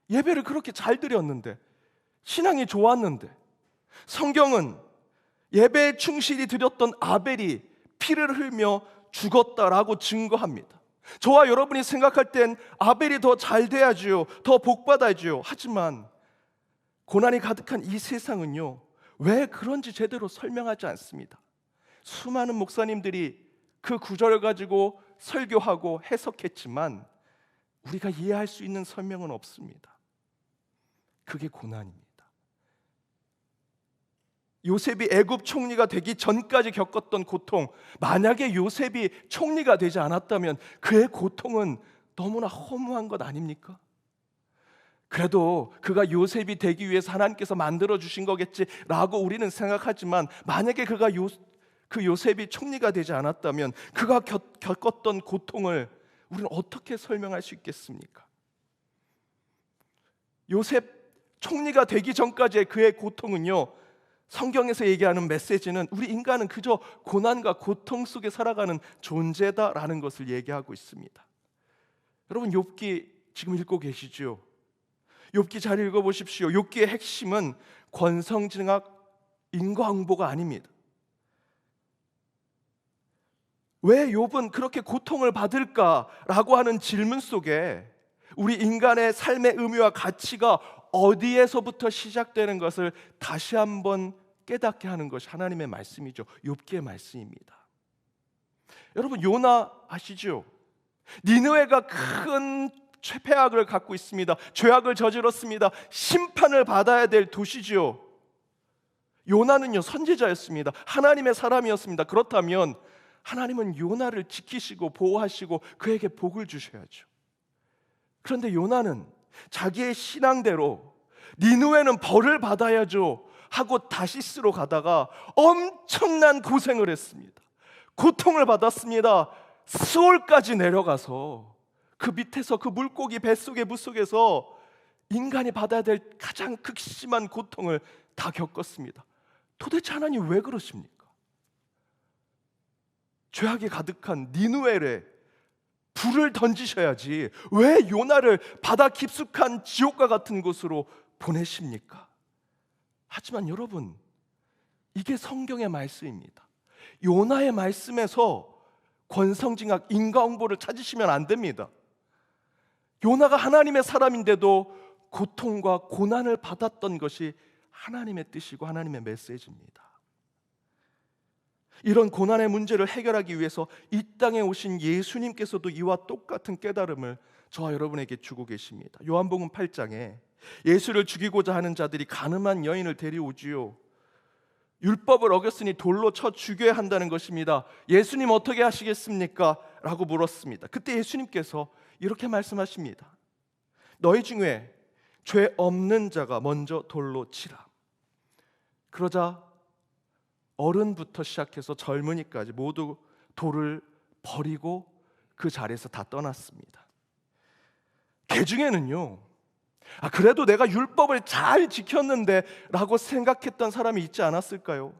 예배를 그렇게 잘 드렸는데, 신앙이 좋았는데, 성경은 예배에 충실히 드렸던 아벨이 피를 흘며 죽었다라고 증거합니다. 저와 여러분이 생각할 땐 아벨이 더 잘 돼야지요, 더 복받아야지요. 하지만 고난이 가득한 이 세상은요, 왜 그런지 제대로 설명하지 않습니다. 수많은 목사님들이 그 구절을 가지고 설교하고 해석했지만 우리가 이해할 수 있는 설명은 없습니다. 그게 고난입니다. 요셉이 애굽 총리가 되기 전까지 겪었던 고통, 만약에 요셉이 총리가 되지 않았다면 그의 고통은 너무나 허무한 것 아닙니까? 그래도 그가 요셉이 되기 위해서 하나님께서 만들어주신 거겠지라고 우리는 생각하지만, 만약에 그가 그 요셉이 총리가 되지 않았다면 그가 겪었던 고통을 우리는 어떻게 설명할 수 있겠습니까? 요셉 총리가 되기 전까지의 그의 고통은요, 성경에서 얘기하는 메시지는 우리 인간은 그저 고난과 고통 속에 살아가는 존재다라는 것을 얘기하고 있습니다. 여러분, 욥기 지금 읽고 계시죠? 욥기 잘 읽어보십시오. 욥기의 핵심은 권성징악 인과응보가 아닙니다. 왜 욥은 그렇게 고통을 받을까라고 하는 질문 속에 우리 인간의 삶의 의미와 가치가 어디에서부터 시작되는 것을 다시 한번 깨닫게 하는 것이 하나님의 말씀이죠. 욥기의 말씀입니다. 여러분, 요나 아시죠? 니느웨가 큰 폐악을 갖고 있습니다. 죄악을 저질렀습니다. 심판을 받아야 될 도시지요. 요나는요, 선지자였습니다. 하나님의 사람이었습니다. 그렇다면 하나님은 요나를 지키시고 보호하시고 그에게 복을 주셔야죠. 그런데 요나는 자기의 신앙대로 니느웨는 벌을 받아야죠 하고 다시스로 가다가 엄청난 고생을 했습니다. 고통을 받았습니다. 스올까지 내려가서 그 밑에서 그 물고기 뱃속의 물속에서 인간이 받아야 될 가장 극심한 고통을 다 겪었습니다. 도대체 하나님 왜 그러십니까? 죄악이 가득한 니느웨에 불을 던지셔야지 왜 요나를 바다 깊숙한 지옥과 같은 곳으로 보내십니까? 하지만 여러분, 이게 성경의 말씀입니다. 요나의 말씀에서 권성징악 인과응보를 찾으시면 안 됩니다. 요나가 하나님의 사람인데도 고통과 고난을 받았던 것이 하나님의 뜻이고 하나님의 메시지입니다. 이런 고난의 문제를 해결하기 위해서 이 땅에 오신 예수님께서도 이와 똑같은 깨달음을 저와 여러분에게 주고 계십니다. 요한복음 8장에 예수를 죽이고자 하는 자들이 가늠한 여인을 데려오지요. 율법을 어겼으니 돌로 쳐 죽여야 한다는 것입니다. 예수님 어떻게 하시겠습니까? 라고 물었습니다. 그때 예수님께서 이렇게 말씀하십니다. 너희 중에 죄 없는 자가 먼저 돌로 치라. 그러자 어른부터 시작해서 젊은이까지 모두 돌을 버리고 그 자리에서 다 떠났습니다. 그 중에는요, 그래도 내가 율법을 잘 지켰는데 라고 생각했던 사람이 있지 않았을까요?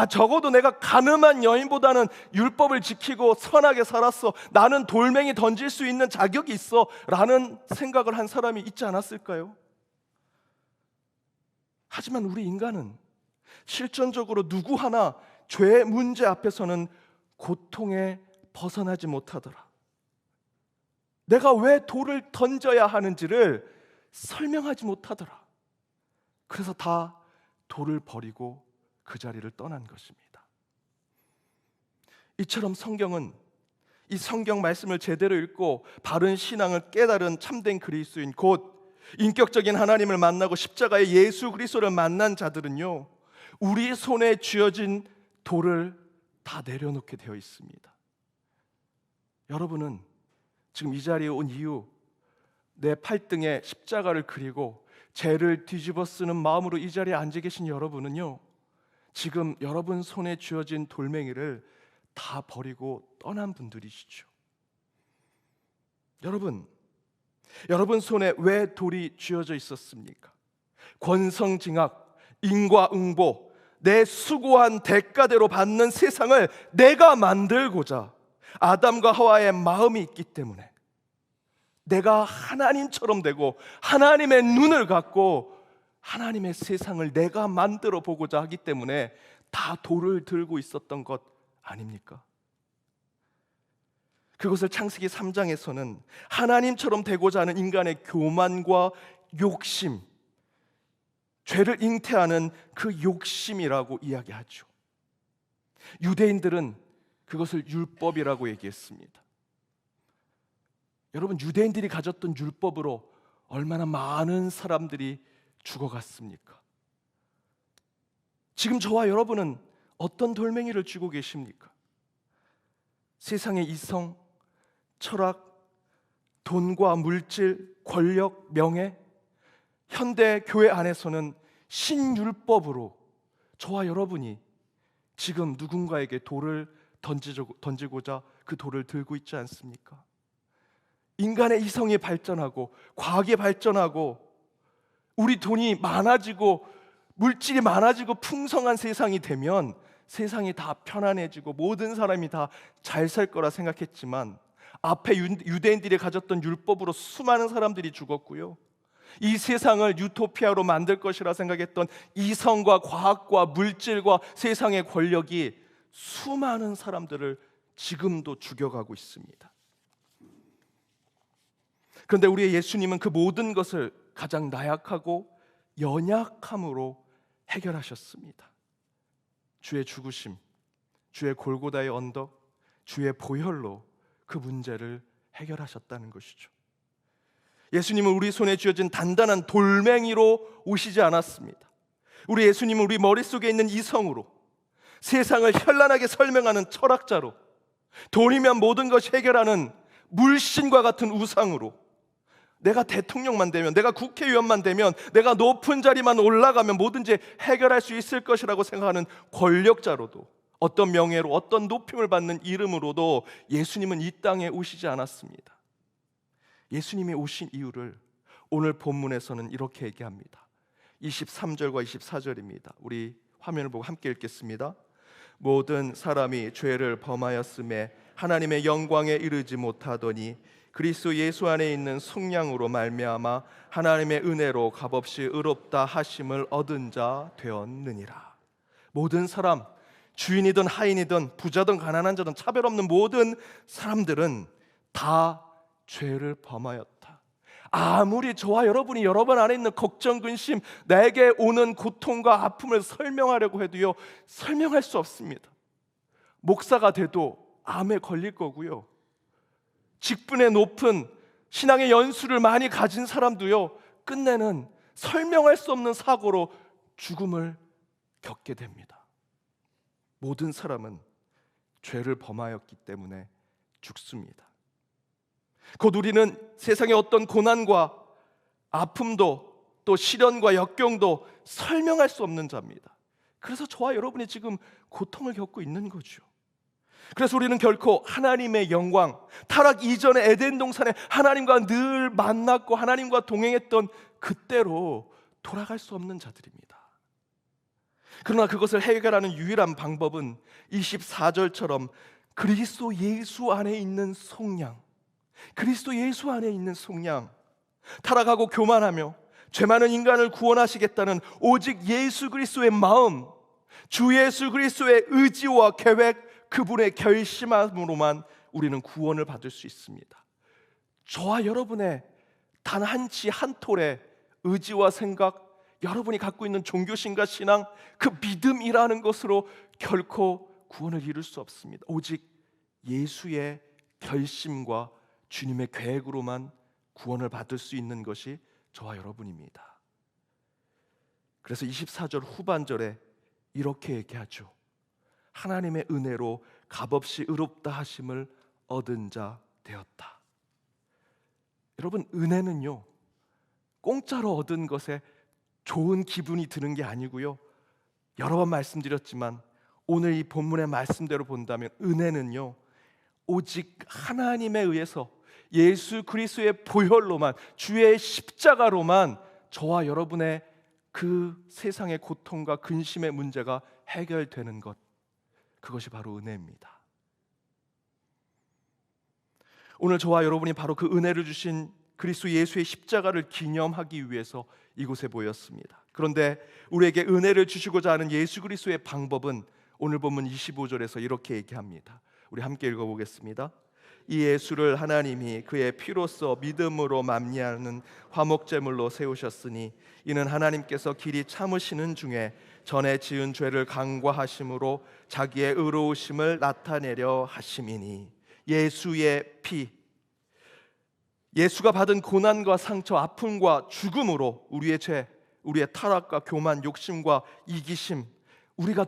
적어도 내가 가늠한 여인보다는 율법을 지키고 선하게 살았어, 나는 돌멩이 던질 수 있는 자격이 있어 라는 생각을 한 사람이 있지 않았을까요? 하지만 우리 인간은 실존적으로 누구 하나 죄의 문제 앞에서는 고통에 벗어나지 못하더라. 내가 왜 돌을 던져야 하는지를 설명하지 못하더라. 그래서 다 돌을 버리고 그 자리를 떠난 것입니다. 이처럼 성경은, 이 성경 말씀을 제대로 읽고 바른 신앙을 깨달은 참된 그리스도인, 곧 인격적인 하나님을 만나고 십자가의 예수 그리스도를 만난 자들은요, 우리 손에 쥐어진 돌을 다 내려놓게 되어 있습니다. 여러분은 지금 이 자리에 온 이유, 내 팔등에 십자가를 그리고 죄를 뒤집어 쓰는 마음으로 이 자리에 앉아 계신 여러분은요, 지금 여러분 손에 쥐어진 돌멩이를 다 버리고 떠난 분들이시죠. 여러분 손에 왜 돌이 쥐어져 있었습니까? 권성징악, 인과응보, 내 수고한 대가대로 받는 세상을 내가 만들고자 아담과 하와의 마음이 있기 때문에, 내가 하나님처럼 되고 하나님의 눈을 갖고 하나님의 세상을 내가 만들어 보고자 하기 때문에 다 돌을 들고 있었던 것 아닙니까? 그것을 창세기 3장에서는 하나님처럼 되고자 하는 인간의 교만과 욕심, 죄를 잉태하는 그 욕심이라고 이야기하죠. 유대인들은 그것을 율법이라고 얘기했습니다. 여러분, 유대인들이 가졌던 율법으로 얼마나 많은 사람들이 죽어갔습니까? 지금 저와 여러분은 어떤 돌멩이를 쥐고 계십니까? 세상의 이성, 철학, 돈과 물질, 권력, 명예, 현대 교회 안에서는 신율법으로 저와 여러분이 지금 누군가에게 돌을 던지고자 그 돌을 들고 있지 않습니까? 인간의 이성이 발전하고 과학이 발전하고 우리 돈이 많아지고 물질이 많아지고 풍성한 세상이 되면 세상이 다 편안해지고 모든 사람이 다 잘 살 거라 생각했지만, 앞에 유대인들이 가졌던 율법으로 수많은 사람들이 죽었고요, 이 세상을 유토피아로 만들 것이라 생각했던 이성과 과학과 물질과 세상의 권력이 수많은 사람들을 지금도 죽여가고 있습니다. 그런데 우리의 예수님은 그 모든 것을 가장 나약하고 연약함으로 해결하셨습니다. 주의 죽으심, 주의 골고다의 언덕, 주의 보혈로 그 문제를 해결하셨다는 것이죠. 예수님은 우리 손에 쥐어진 단단한 돌멩이로 오시지 않았습니다. 우리 예수님은 우리 머릿속에 있는 이성으로, 세상을 현란하게 설명하는 철학자로, 돈이면 모든 것이 해결하는 물신과 같은 우상으로, 내가 대통령만 되면, 내가 국회의원만 되면, 내가 높은 자리만 올라가면 뭐든지 해결할 수 있을 것이라고 생각하는 권력자로도, 어떤 명예로, 어떤 높임을 받는 이름으로도 예수님은 이 땅에 오시지 않았습니다. 예수님이 오신 이유를 오늘 본문에서는 이렇게 얘기합니다. 23절과 24절입니다. 우리 화면을 보고 함께 읽겠습니다. 모든 사람이 죄를 범하였음에 하나님의 영광에 이르지 못하더니 그리스도 예수 안에 있는 속량으로 말미암아 하나님의 은혜로 값없이 의롭다 하심을 얻은 자 되었느니라. 모든 사람, 주인이든 하인이든 부자든 가난한 자든 차별 없는 모든 사람들은 다 죄를 범하였다. 아무리 저와 여러분이 여러분 안에 있는 걱정, 근심, 나에게 오는 고통과 아픔을 설명하려고 해도요, 설명할 수 없습니다. 목사가 돼도 암에 걸릴 거고요, 직분의 높은 신앙의 연수를 많이 가진 사람도요, 끝내는 설명할 수 없는 사고로 죽음을 겪게 됩니다. 모든 사람은 죄를 범하였기 때문에 죽습니다. 곧 우리는 세상의 어떤 고난과 아픔도 또 시련과 역경도 설명할 수 없는 자입니다. 그래서 저와 여러분이 지금 고통을 겪고 있는 거죠. 그래서 우리는 결코 하나님의 영광, 타락 이전의 에덴 동산에 하나님과 늘 만났고 하나님과 동행했던 그때로 돌아갈 수 없는 자들입니다. 그러나 그것을 해결하는 유일한 방법은 24절처럼 그리스도 예수 안에 있는 속량, 그리스도 예수 안에 있는 속량, 타락하고 교만하며 죄 많은 인간을 구원하시겠다는 오직 예수 그리스도의 마음, 주 예수 그리스도의 의지와 계획, 그분의 결심함으로만 우리는 구원을 받을 수 있습니다. 저와 여러분의 단 한 치 한 톨의 의지와 생각, 여러분이 갖고 있는 종교심과 신앙, 그 믿음이라는 것으로 결코 구원을 이룰 수 없습니다. 오직 예수의 결심과 주님의 계획으로만 구원을 받을 수 있는 것이 저와 여러분입니다. 그래서 24절 후반절에 이렇게 얘기하죠. 하나님의 은혜로 값없이 의롭다 하심을 얻은 자 되었다. 여러분, 은혜는요, 공짜로 얻은 것에 좋은 기분이 드는 게 아니고요, 여러 번 말씀드렸지만 오늘 이 본문의 말씀대로 본다면 은혜는요, 오직 하나님에 의해서 예수 그리스도의 보혈로만, 주의 십자가로만 저와 여러분의 그 세상의 고통과 근심의 문제가 해결되는 것, 그것이 바로 은혜입니다. 오늘 저와 여러분이 바로 그 은혜를 주신 그리스도 예수의 십자가를 기념하기 위해서 이곳에 모였습니다. 그런데 우리에게 은혜를 주시고자 하는 예수 그리스도의 방법은 오늘 본문 25절에서 이렇게 얘기합니다. 우리 함께 읽어보겠습니다. 이 예수를 하나님이 그의 피로써 믿음으로 만미하는 화목제물로 세우셨으니 이는 하나님께서 길이 참으시는 중에 전에 지은 죄를 간과하심으로 자기의 의로우심을 나타내려 하심이니, 예수의 피, 예수가 받은 고난과 상처, 아픔과 죽음으로 우리의 죄, 우리의 타락과 교만, 욕심과 이기심, 우리가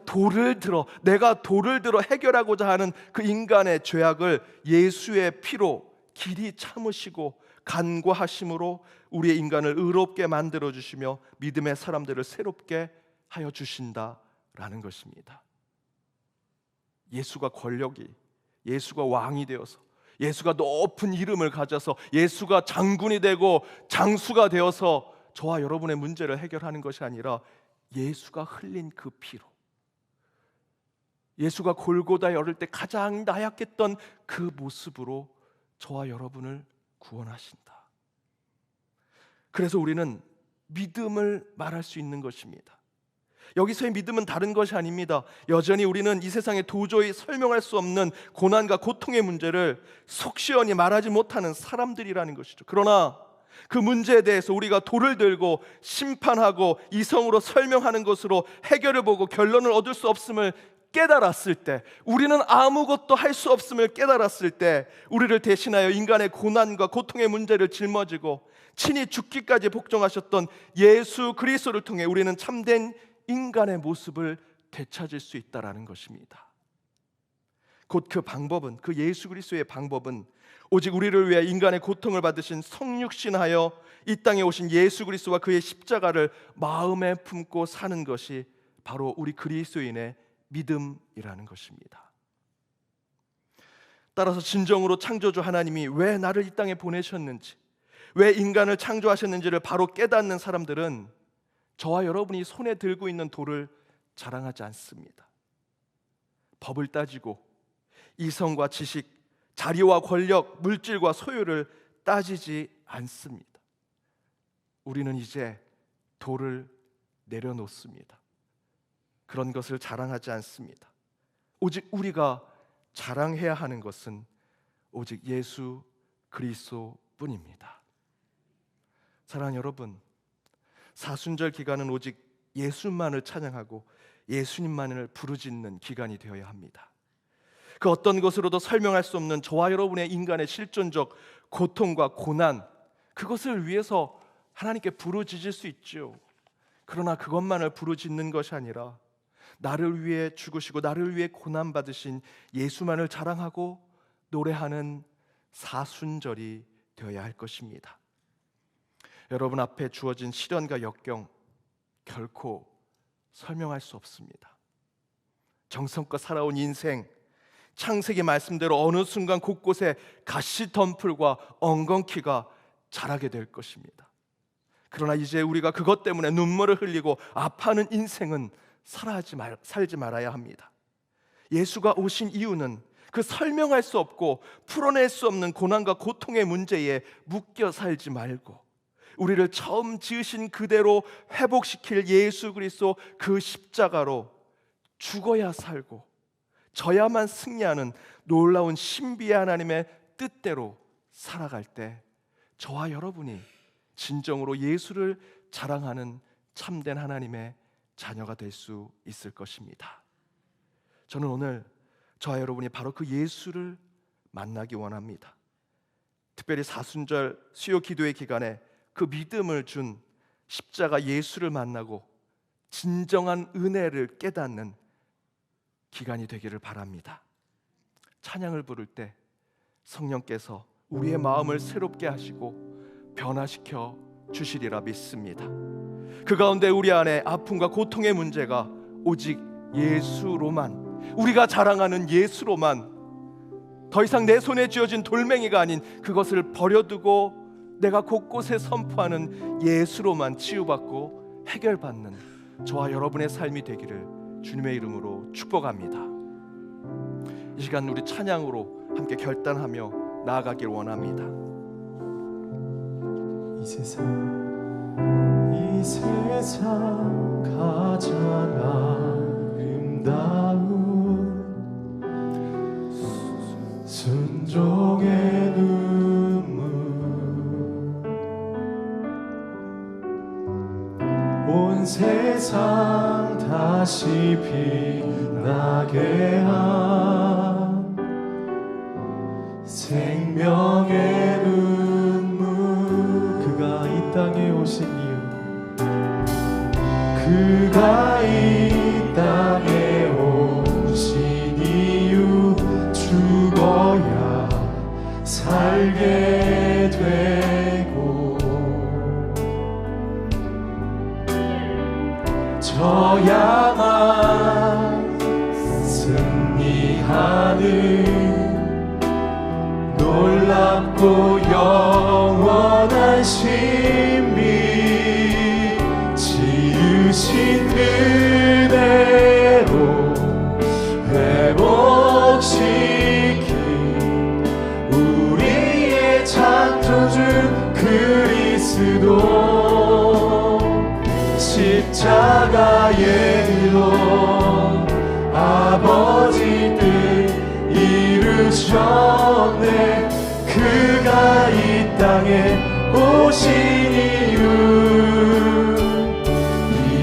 내가 돌을 들어 해결하고자 하는 그 인간의 죄악을 예수의 피로 길이 참으시고 간과하심으로 우리의 인간을 의롭게 만들어 주시며 믿음의 사람들을 새롭게 하여 주신다라는 것입니다. 예수가 예수가 왕이 되어서, 예수가 높은 이름을 가져서, 예수가 장군이 되고 장수가 되어서 저와 여러분의 문제를 해결하는 것이 아니라 예수가 흘린 그 피로, 예수가 골고다에 오를 때 가장 나약했던 그 모습으로 저와 여러분을 구원하신다. 그래서 우리는 믿음을 말할 수 있는 것입니다. 여기서의 믿음은 다른 것이 아닙니다. 여전히 우리는 이 세상에 도저히 설명할 수 없는 고난과 고통의 문제를 속 시원히 말하지 못하는 사람들이라는 것이죠. 그러나 그 문제에 대해서 우리가 돌을 들고 심판하고 이성으로 설명하는 것으로 해결을 보고 결론을 얻을 수 없음을 깨달았을 때, 우리는 아무것도 할 수 없음을 깨달았을 때, 우리를 대신하여 인간의 고난과 고통의 문제를 짊어지고 친히 죽기까지 복종하셨던 예수 그리스도를 통해 우리는 참된 인간의 모습을 되찾을 수 있다라는 것입니다. 곧 그 방법은, 그 예수 그리스도의 방법은 오직 우리를 위해 인간의 고통을 받으신 성육신하여 이 땅에 오신 예수 그리스도와 그의 십자가를 마음에 품고 사는 것이 바로 우리 그리스도인의 믿음이라는 것입니다. 따라서 진정으로 창조주 하나님이 왜 나를 이 땅에 보내셨는지, 왜 인간을 창조하셨는지를 바로 깨닫는 사람들은 저와 여러분이 손에 들고 있는 돌을 자랑하지 않습니다. 법을 따지고 이성과 지식, 자리와 권력, 물질과 소유를 따지지 않습니다. 우리는 이제 돌을 내려놓습니다. 그런 것을 자랑하지 않습니다. 오직 우리가 자랑해야 하는 것은 오직 예수 그리스도뿐입니다. 사랑하는 여러분, 사순절 기간은 오직 예수만을 찬양하고 예수님만을 부르짖는 기간이 되어야 합니다. 그 어떤 것으로도 설명할 수 없는 저와 여러분의 인간의 실존적 고통과 고난, 그것을 위해서 하나님께 부르짖을 수 있죠. 그러나 그것만을 부르짖는 것이 아니라 나를 위해 죽으시고 나를 위해 고난받으신 예수만을 자랑하고 노래하는 사순절이 되어야 할 것입니다. 여러분 앞에 주어진 시련과 역경 결코 설명할 수 없습니다. 정성껏 살아온 인생, 창세기 말씀대로 어느 순간 곳곳에 가시덤불과 엉겅퀴가 자라게 될 것입니다. 그러나 이제 우리가 그것 때문에 눈물을 흘리고 아파하는 인생은 살지 말아야 합니다. 예수가 오신 이유는 그 설명할 수 없고 풀어낼 수 없는 고난과 고통의 문제에 묶여 살지 말고 우리를 처음 지으신 그대로 회복시킬 예수 그리스도 그 십자가로 죽어야 살고 져야만 승리하는 놀라운 신비의 하나님의 뜻대로 살아갈 때 저와 여러분이 진정으로 예수를 자랑하는 참된 하나님의 자녀가 될 수 있을 것입니다. 저는 오늘 저와 여러분이 바로 그 예수를 만나기 원합니다. 특별히 사순절 수요 기도의 기간에 그 믿음을 준 십자가 예수를 만나고 진정한 은혜를 깨닫는 기간이 되기를 바랍니다. 찬양을 부를 때 성령께서 우리의 마음을 새롭게 하시고 변화시켜 주시리라 믿습니다. 그 가운데 우리 안에 아픔과 고통의 문제가 오직 예수로만, 우리가 자랑하는 예수로만, 더 이상 내 손에 쥐어진 돌멩이가 아닌 그것을 버려두고 내가 곳곳에 선포하는 예수로만 치유받고 해결받는 저와 여러분의 삶이 되기를 주님의 이름으로 축복합니다. 이 시간 우리 찬양으로 함께 결단하며 나아가길 원합니다. 이 세상 가장 아름다운 순종의 눈물, 온 세상 다시 빛나게 한 생명의 눈물. 그가 이 땅에 오신 이유, 그가 이 땅에 오신 이유, 죽어야 살게 되고 져야만 승리하는 놀랍고 영원한 신비, 지으신 그대로 회복시킨 우리의 창조주 그리스도, 십자가의 길로 아버지 뜻 이루셨네. 그가 이 땅에 오신 이유,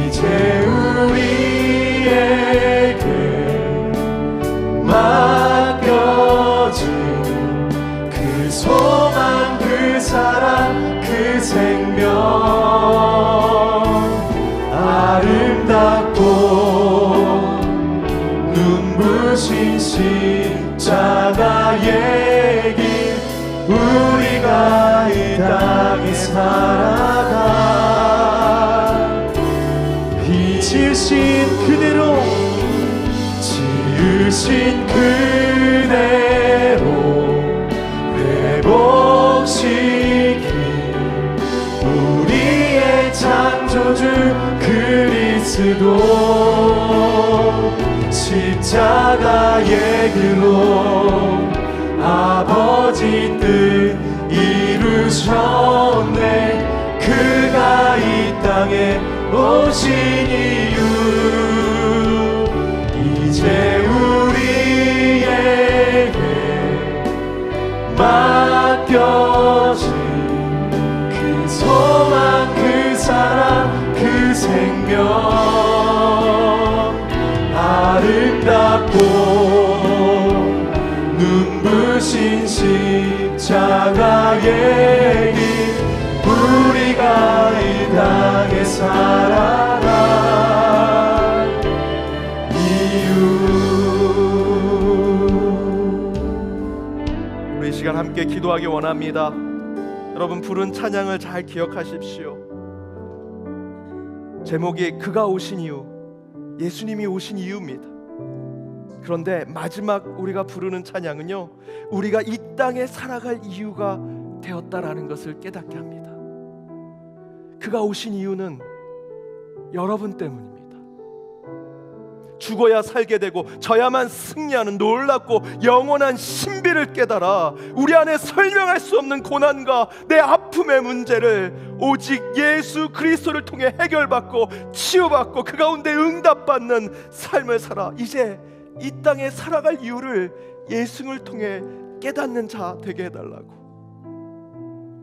이제 우리에게 맡겨진 그 소망, 그 사랑, 그 생명, 아름답고 눈부신 십자가의 길, 우리가 이 땅에 살아가 지으신 그대로, 지으신 그대로 회복시킨 우리의 창조주 그리스도, 십자가의 길로 아버지 뜻 이루셨네. 그가 이 땅에 오신 이유, 이제 우리에게 맡겨진 그 소망, 그 사랑, 그 생명, 아름답고 눈부신 십자가의 길, 우리가 이 땅에 살아갈 이유. 우리 이 시간 함께 기도하기 원합니다. 여러분, 부른 찬양을 잘 기억하십시오. 제목이 그가 오신 이유, 예수님이 오신 이유입니다. 그런데 마지막 우리가 부르는 찬양은요, 우리가 이 땅에 살아갈 이유가 되었다라는 것을 깨닫게 합니다. 그가 오신 이유는 여러분 때문입니다. 죽어야 살게 되고 져야만 승리하는 놀랍고 영원한 신비를 깨달아 우리 안에 설명할 수 없는 고난과 내 아픔의 문제를 오직 예수 그리스도를 통해 해결받고 치유받고 그 가운데 응답받는 삶을 살아 이제 이 땅에 살아갈 이유를 예수를 통해 깨닫는 자 되게 해달라고.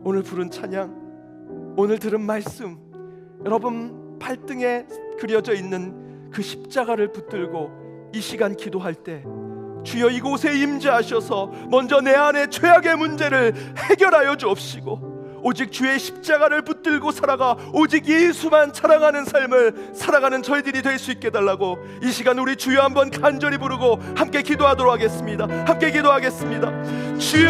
오늘 부른 찬양, 오늘 들은 말씀, 여러분 발등에 그려져 있는 그 십자가를 붙들고 이 시간 기도할 때 주여 이곳에 임재하셔서 먼저 내 안의 죄악의 문제를 해결하여 주옵시고 오직 주의 십자가를 붙들고 살아가 오직 예수만 자랑하는 삶을 살아가는 저희들이 될 수 있게 해달라고 이 시간 우리 주여 한번 간절히 부르고 함께 기도하도록 하겠습니다. 함께 기도하겠습니다. 주여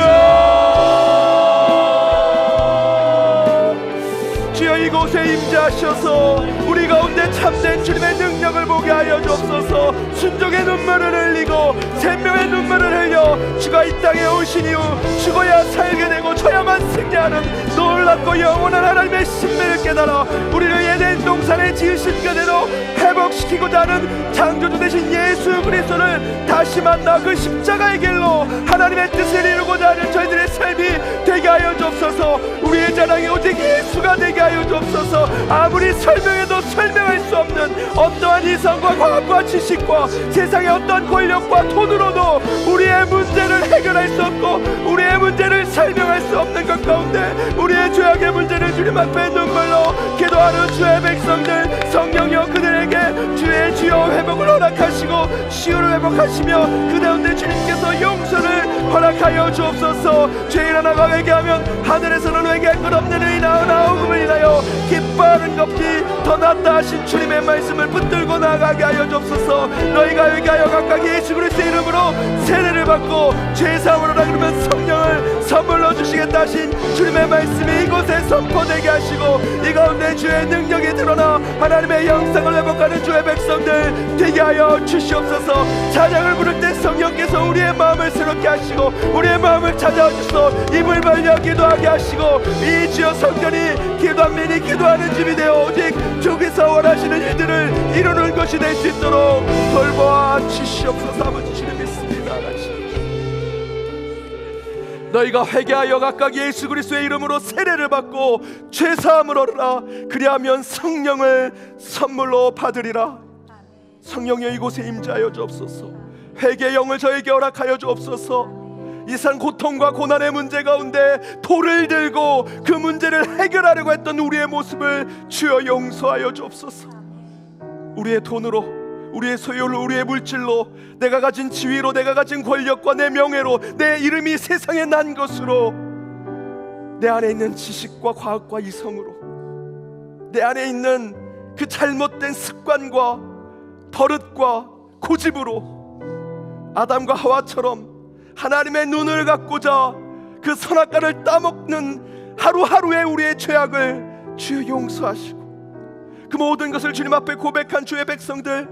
이곳에 임재하셔서 우리 가운데 참된 주님의 능력을 보게 하여 주옵소서. 순종의 눈물을 흘리고 생명의 눈물을 흘려 주가 이 땅에 오신 이후 죽어야 살게 되고 져야만 승리하는 놀랍고 영원한 하나님의 신비를 깨달아 우리를 에덴 동산에 지으신 그대로 회복시키고자 하는 창조주 되신 예수 그리스도를 다시 만나 그 십자가의 길로 하나님의 뜻을 이루고자 하는 저희들의 삶이 되게 하여 주옵소서. 우리의 자랑이 오직 예수가 되게 하여 주옵소서. 아무리 설명해도 설명할 수 없는 어떠한 이성과 과학과 지식과 세상의 어떤 권력과 돈으로도 우리의 문제를 해결할 수 없고 우리의 문제를 설명할 수 없는 것 가운데 우리의 죄악의 문제를 주님 앞에 눈물로 기도하는 주의 백성들, 성령여 그들에게 주의 주여 회복을 허락하시고 치유를 회복하시며 그 가운데 주님께서 용서를 허락하여 주옵소서. 죄인 하나가 회개하면 하늘에서는 회개할 것 없는 의인아 나오금을 인하여 기뻐하는 것이 더 낫다 하신 주님의 말씀을 붙들고 나아가게 하여 주옵소서. 너희가 회개하여 각각 예수 그리스도의 이름으로 세례를 받고 죄사함을 하라 그러면 성령을 선물로 주시겠다 하신 주님의 말씀이 이곳에 선포되게 하시고 이 가운데 주의 능력이 드러나 하나님의 영상을 회복하는 주의 백성들 되게 하여 주시옵소서. 찬양을 부를 때 성령께서 우리의 마음을 새롭게 하시고 우리의 마음을 찾아와 주소 입을 벌려 기도하게 하시고 이 주여 성전이 기도한 민이 기도하는 집이 되어 오직 주께서 원하시는 일들을 이루는 것이 될 수 있도록 돌보아 주시옵소서. 아버지 주님 믿습니다. 너희가 회개하여 각각 예수 그리스도의 이름으로 세례를 받고 죄사함을 얻으라. 그리하면 성령을 선물로 받으리라. 성령여 이곳에 임재하여 주옵소서. 회개의 영을 저에게 허락하여 주옵소서. 이상 고통과 고난의 문제 가운데 돌을 들고 그 문제를 해결하려고 했던 우리의 모습을 주여 용서하여 주옵소서. 우리의 돈으로, 우리의 소유로, 우리의 물질로, 내가 가진 지위로, 내가 가진 권력과 내 명예로, 내 이름이 세상에 난 것으로, 내 안에 있는 지식과 과학과 이성으로, 내 안에 있는 그 잘못된 습관과 버릇과 고집으로 아담과 하와처럼 하나님의 눈을 갖고자 그 선악과를 따먹는 하루하루의 우리의 죄악을 주여 용서하시고 그 모든 것을 주님 앞에 고백한 주의 백성들,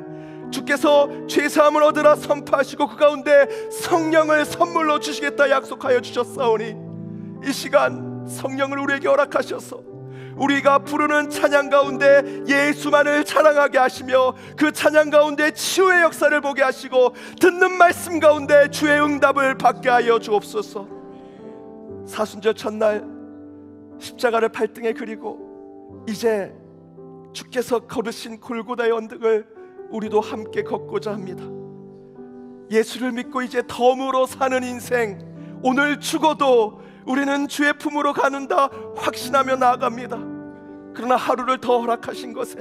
주께서 죄사함을 얻으라 선포하시고 그 가운데 성령을 선물로 주시겠다 약속하여 주셨사오니 이 시간 성령을 우리에게 허락하셔서 우리가 부르는 찬양 가운데 예수만을 자랑하게 하시며 그 찬양 가운데 치유의 역사를 보게 하시고 듣는 말씀 가운데 주의 응답을 받게 하여 주옵소서. 사순절 첫날 십자가를 발등에 그리고 이제 주께서 걸으신 골고다의 언덕을 우리도 함께 걷고자 합니다. 예수를 믿고 이제 덤으로 사는 인생, 오늘 죽어도 우리는 주의 품으로 가는다 확신하며 나아갑니다. 그러나 하루를 더 허락하신 것에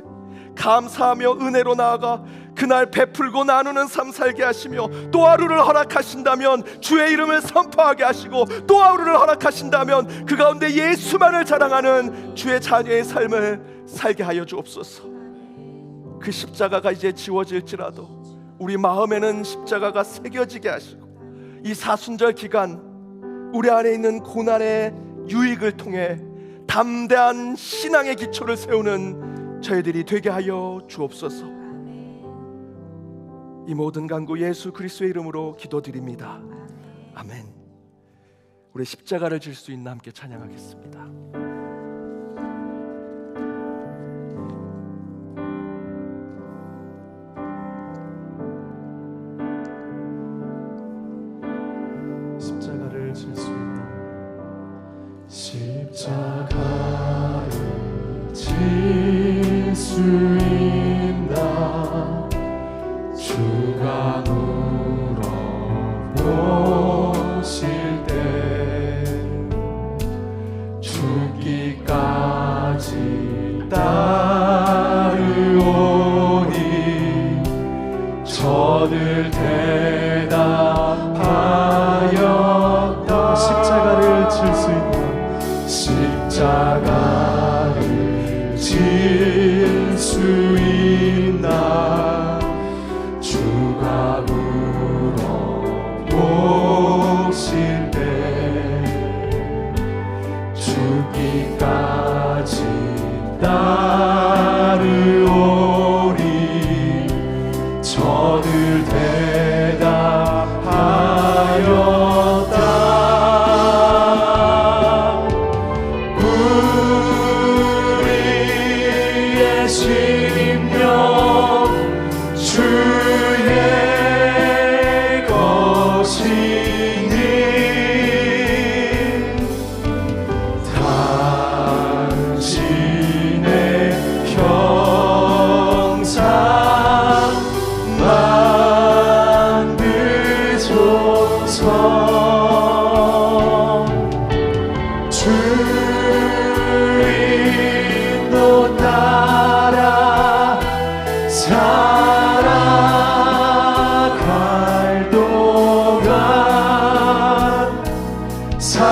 감사하며 은혜로 나아가 그날 베풀고 나누는 삶 살게 하시며 또 하루를 허락하신다면 주의 이름을 선포하게 하시고 또 하루를 허락하신다면 그 가운데 예수만을 자랑하는 주의 자녀의 삶을 살게 하여 주옵소서. 그 십자가가 이제 지워질지라도 우리 마음에는 십자가가 새겨지게 하시고 이 사순절 기간 우리 안에 있는 고난의 유익을 통해 담대한 신앙의 기초를 세우는 저희들이 되게 하여 주옵소서. 이 모든 간구 예수 그리스도의 이름으로 기도드립니다. 아멘. 우리 십자가를 질 수 있나 함께 찬양하겠습니다. 십자가를 질 수 있나 십자가를 질 수 있나 주가 물어보실 때 죽기까지 따르오니 저들 대답하였다. 십자가를 질 수 있나 십자가를 질 수 있나 주가 물어보실 때 죽기까지 따르오리 저들 대답하였다. 우리의 심령 주의 것이니 당신의 형상 만드소서. 주인도 따라 살아갈 동안 사랑과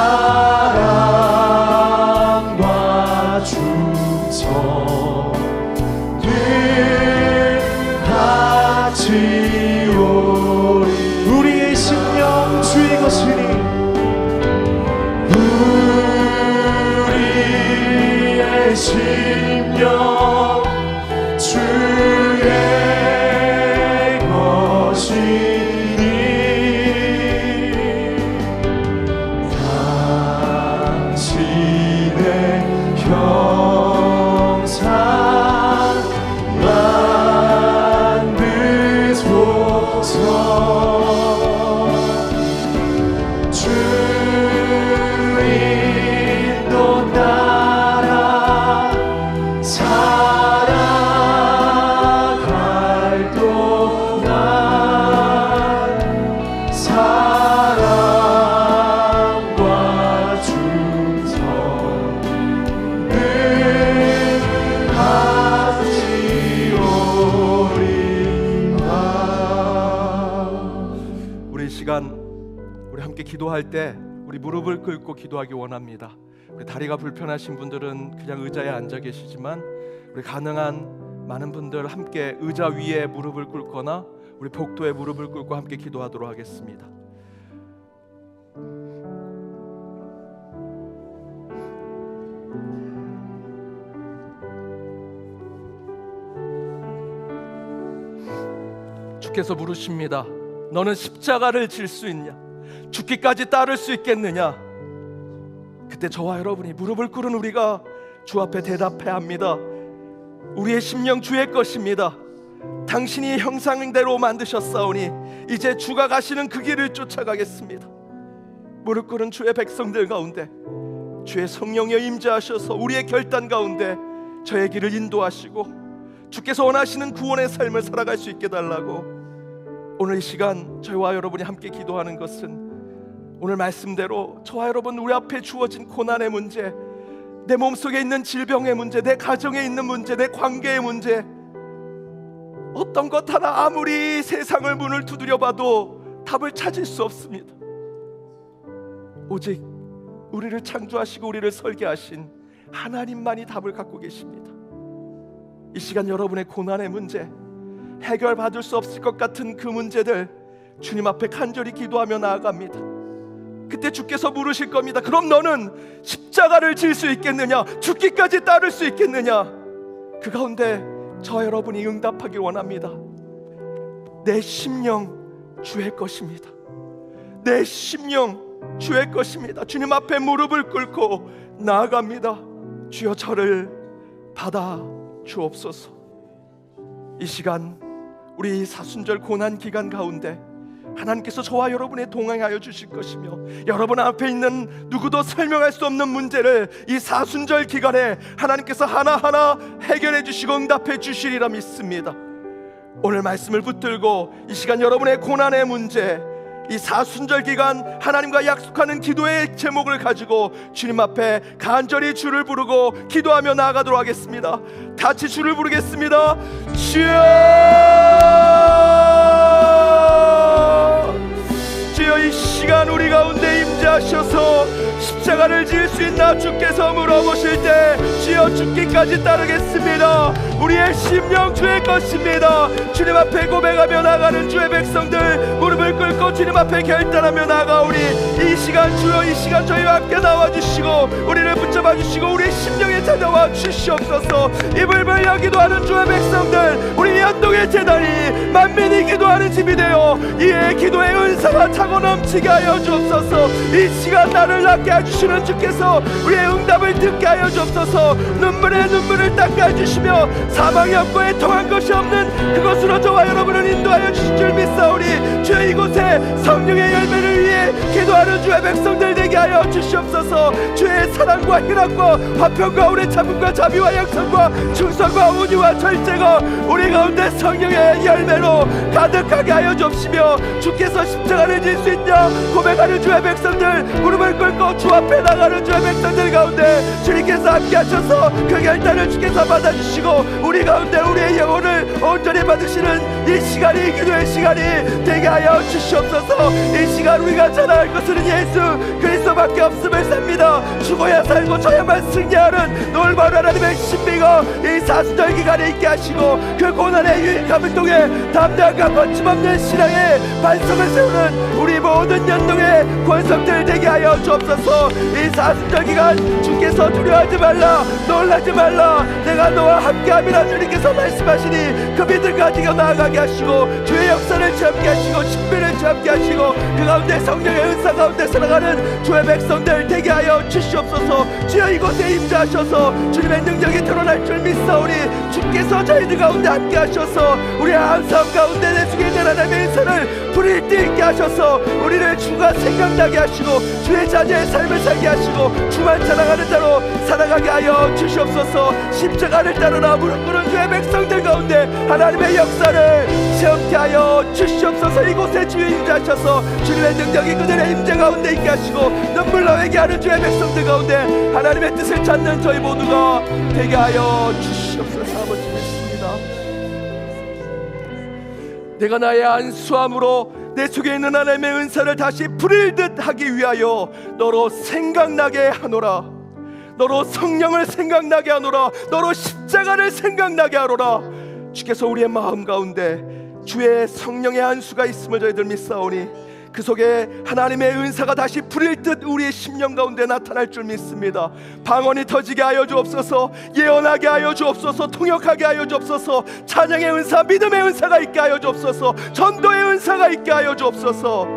충성 늘 같이 오리. 우리의 심령 주의 것이니 우리의 심령 주의 것이니 당신의 형상 만드소서. 주인도 따라 살아갈 동안 사랑과 충성 늘 같이 오리라. 우리 시간 우리 함께 기도할 때 우리 무릎을 꿇고 기도하기 원합니다. 우리 다리가 불편하신 분들은 그냥 의자에 앉아 계시지만 우리 가능한 많은 분들 함께 의자 위에 무릎을 꿇거나 우리 복도에 무릎을 꿇고 함께 기도하도록 하겠습니다. 주께서 물으십니다. 너는 십자가를 질 수 있냐? 죽기까지 따를 수 있겠느냐? 그때 저와 여러분이 무릎을 꿇은 우리가 주 앞에 대답해야 합니다. 우리의 심령 주의 것입니다. 당신이 형상대로 만드셨사오니 이제 주가 가시는 그 길을 쫓아가겠습니다. 무릎 꿇은 주의 백성들 가운데 주의 성령여 임재하셔서 우리의 결단 가운데 저의 길을 인도하시고 주께서 원하시는 구원의 삶을 살아갈 수 있게 달라고 오늘 이 시간 저희와 여러분이 함께 기도하는 것은 오늘 말씀대로 저와 여러분 우리 앞에 주어진 고난의 문제, 내 몸속에 있는 질병의 문제, 내 가정에 있는 문제, 내 관계의 문제, 어떤 것 하나 아무리 세상을 문을 두드려 봐도 답을 찾을 수 없습니다. 오직 우리를 창조하시고 우리를 설계하신 하나님만이 답을 갖고 계십니다. 이 시간 여러분의 고난의 문제, 해결받을 수 없을 것 같은 그 문제들 주님 앞에 간절히 기도하며 나아갑니다. 그때 주께서 물으실 겁니다. 그럼 너는 십자가를 질 수 있겠느냐? 죽기까지 따를 수 있겠느냐? 그 가운데 저 여러분이 응답하길 원합니다. 내 심령 주의 것입니다. 내 심령 주의 것입니다. 주님 앞에 무릎을 꿇고 나아갑니다. 주여 저를 받아 주옵소서. 이 시간 우리 사순절 고난 기간 가운데 하나님께서 저와 여러분의 동행하여 주실 것이며 여러분 앞에 있는 누구도 설명할 수 없는 문제를 이 사순절 기간에 하나님께서 하나하나 해결해 주시고 응답해 주시리라 믿습니다. 오늘 말씀을 붙들고 이 시간 여러분의 고난의 문제, 이 사순절 기간 하나님과 약속하는 기도의 제목을 가지고 주님 앞에 간절히 주를 부르고 기도하며 나아가도록 하겠습니다. 같이 주를 부르겠습니다. 주여, 이 시간 우리 가운데 임재하셔서 십자가를 지을 수 있나 주께서 물어보실 때 주여 죽기까지 따르겠습니다. 우리의 심령 주의 것입니다. 주님 앞에 고백하며 나가는 주의 백성들 무릎을 꿇고 주님 앞에 결단하며 나가오니 이 시간 주여, 이 시간 저희와 함께 나와주시고 우리를 붙잡아 주시고 우리의 심령에 찾아와 주시옵소서. 입을 벌려 기도하는 주의 백성들, 우리 연동의 제단이 만민이 기도하는 집이 되어 이의 기도의 은사가 차고 넘치게 하여 주옵소서. 이 시간 나를 낫게 해주시는 주께서 우리의 응답을 듣게 하여 주옵소서. 눈물에 눈물을 닦아 주시며 사망의 업고에 통한 것이 없는 그것으로 저와 여러분을 인도하여 주실 줄 믿사오니 주여, 이곳에 성령의 열매를 위해 기도하는 주의 백성들 되게 하여 주시옵소서. 주의 사랑과 희락과 화평과 오래 참음과 자비와 양선과 충성과 온유와 절제가 우리 가운데 성령의 열매로 가득하게 하여 주옵시며 주께서 십자가를 질 수 있냐 고백하는 주의 백성들, 무릎을 꿇고 주 앞에 나가는 주의 백성들 가운데 주님께서 함께 하셔서 그 결단을 주께서 받아주시고 우리 가운데 우리의 영혼을 온전히 받으시는 이 시간이 기도의 시간이 되게 하여 주시옵소서. 이 시간 우리가 전할 것은 예수 그리스도밖에 없음을 삽니다. 죽어야 살고 져야만 승리하는 놀라운 하나님의 신비가 이 사순절 기간에 있게 하시고 그 고난의 유익함을 통해 담대함과 거침없는 신앙의 반석을 세우는 우리 모든 연동의 권속들 되게 하여 주옵소서. 이 사순절 기간 주께서 두려워하지 말라, 놀라지 말라, 내가 너와 함께함이라 주님께서 말씀하시니 그 믿음 가지고 나아가게 하시고 주의 역사를 체험케 하시고 신비를 체험케 하시고 그 가운데 성령의 은사 가운데 살아가는 주의 백성들 되게 하여 주시옵소서. 주여, 이곳에 임재하셔서 주님의 능력이 드러날 줄 믿사오니 주께서 저희들 가운데 함께 하셔서 우리의 안사함 가운데 내 속에 있는 하나님의 은사를 불일 때 있게 하셔서 우리를 주가 생각나게 하시고 주의 자녀의 삶을 살게 하시고 주만 자랑하는 자로 살아가게 하여 주시옵소서. 십자가를 따르라 무릎 꿇은 주의 백성들 가운데 하나님의 역사를 체험케 하여 주시옵소서. 이곳에 주의 임재하셔서 주님의 능력이 그들의 임재 가운데 있게 하시고 눈물 나게 하는 주의 백성들 가운데 하나님의 뜻을 찾는 저희 모두가 되게 하여 주시옵소서. 아버지 믿습니다. 내가 나의 안수함으로 내 속에 있는 하나님의 은사를 다시 부릴듯 하기 위하여 너로 생각나게 하노라. 너로 성령을 생각나게 하노라. 너로 십자가를 생각나게 하노라. 주께서 우리의 마음 가운데 주의 성령의 안수가 있음을 저희들 믿사오니 그 속에 하나님의 은사가 다시 불일 듯 우리의 심령 가운데 나타날 줄 믿습니다. 방언이 터지게 하여 주옵소서. 예언하게 하여 주옵소서. 통역하게 하여 주옵소서. 찬양의 은사, 믿음의 은사가 있게 하여 주옵소서. 전도의 은사가 있게 하여 주옵소서.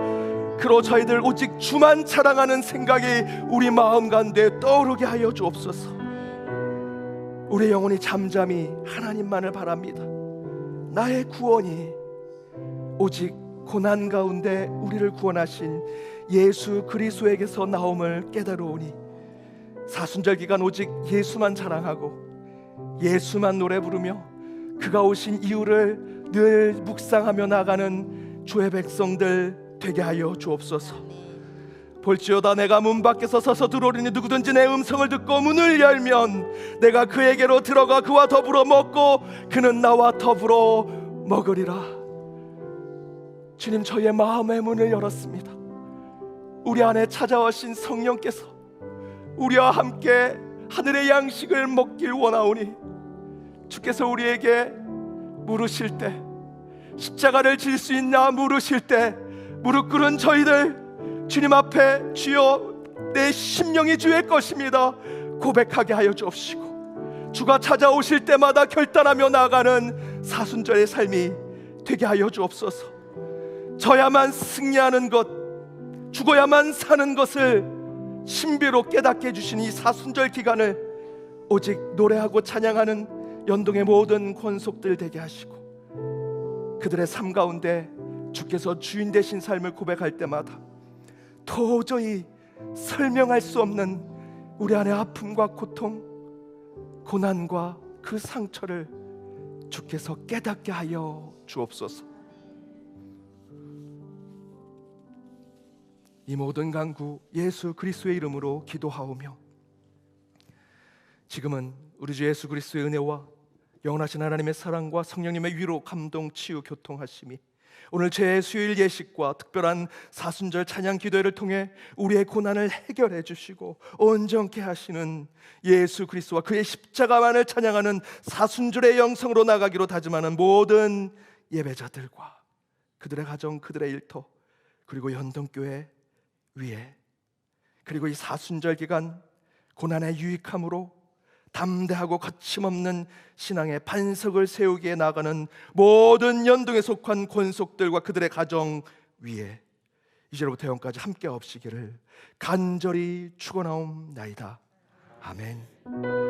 그로 저희들 오직 주만 자랑하는 생각이 우리 마음 가운데 떠오르게 하여 주옵소서. 우리의 영혼이 잠잠히 하나님만을 바랍니다. 나의 구원이 오직 고난 가운데 우리를 구원하신 예수 그리스도에게서 나옴을 깨달으오니 사순절 기간 오직 예수만 자랑하고 예수만 노래 부르며 그가 오신 이유를 늘 묵상하며 나가는 주의 백성들 되게 하여 주옵소서. 볼지어다 내가 문 밖에서 서서 들어오리니 누구든지 내 음성을 듣고 문을 열면 내가 그에게로 들어가 그와 더불어 먹고 그는 나와 더불어 먹으리라. 주님, 저희의 마음의 문을 열었습니다. 우리 안에 찾아오신 성령께서 우리와 함께 하늘의 양식을 먹길 원하오니 주께서 우리에게 물으실 때 십자가를 질 수 있냐 물으실 때 무릎 꿇은 저희들 주님 앞에 주여 내 심령이 주의 것입니다 고백하게 하여 주옵시고 주가 찾아오실 때마다 결단하며 나아가는 사순절의 삶이 되게 하여 주옵소서. 져야만 승리하는 것, 죽어야만 사는 것을 신비로 깨닫게 해주신 이 사순절 기간을 오직 노래하고 찬양하는 연동의 모든 권속들 되게 하시고, 그들의 삶 가운데 주께서 주인 되신 삶을 고백할 때마다 도저히 설명할 수 없는 우리 안의 아픔과 고통, 고난과 그 상처를 주께서 깨닫게 하여 주옵소서. 이 모든 간구 예수 그리스도의 이름으로 기도하오며, 지금은 우리 주 예수 그리스도의 은혜와 영원하신 하나님의 사랑과 성령님의 위로, 감동, 치유, 교통하심이 오늘 제 수요일 예식과 특별한 사순절 찬양 기도회를 통해 우리의 고난을 해결해 주시고 온전케 하시는 예수 그리스도와 그의 십자가만을 찬양하는 사순절의 영성으로 나가기로 다짐하는 모든 예배자들과 그들의 가정, 그들의 일터, 그리고 연동교회 위에, 그리고 이 사순절 기간 고난의 유익함으로 담대하고 거침없는 신앙의 반석을 세우기에 나가는 모든 연동에 속한 권속들과 그들의 가정 위에 이제로부터 영까지 함께 없으기를 간절히 축원하옵나이다. 아멘.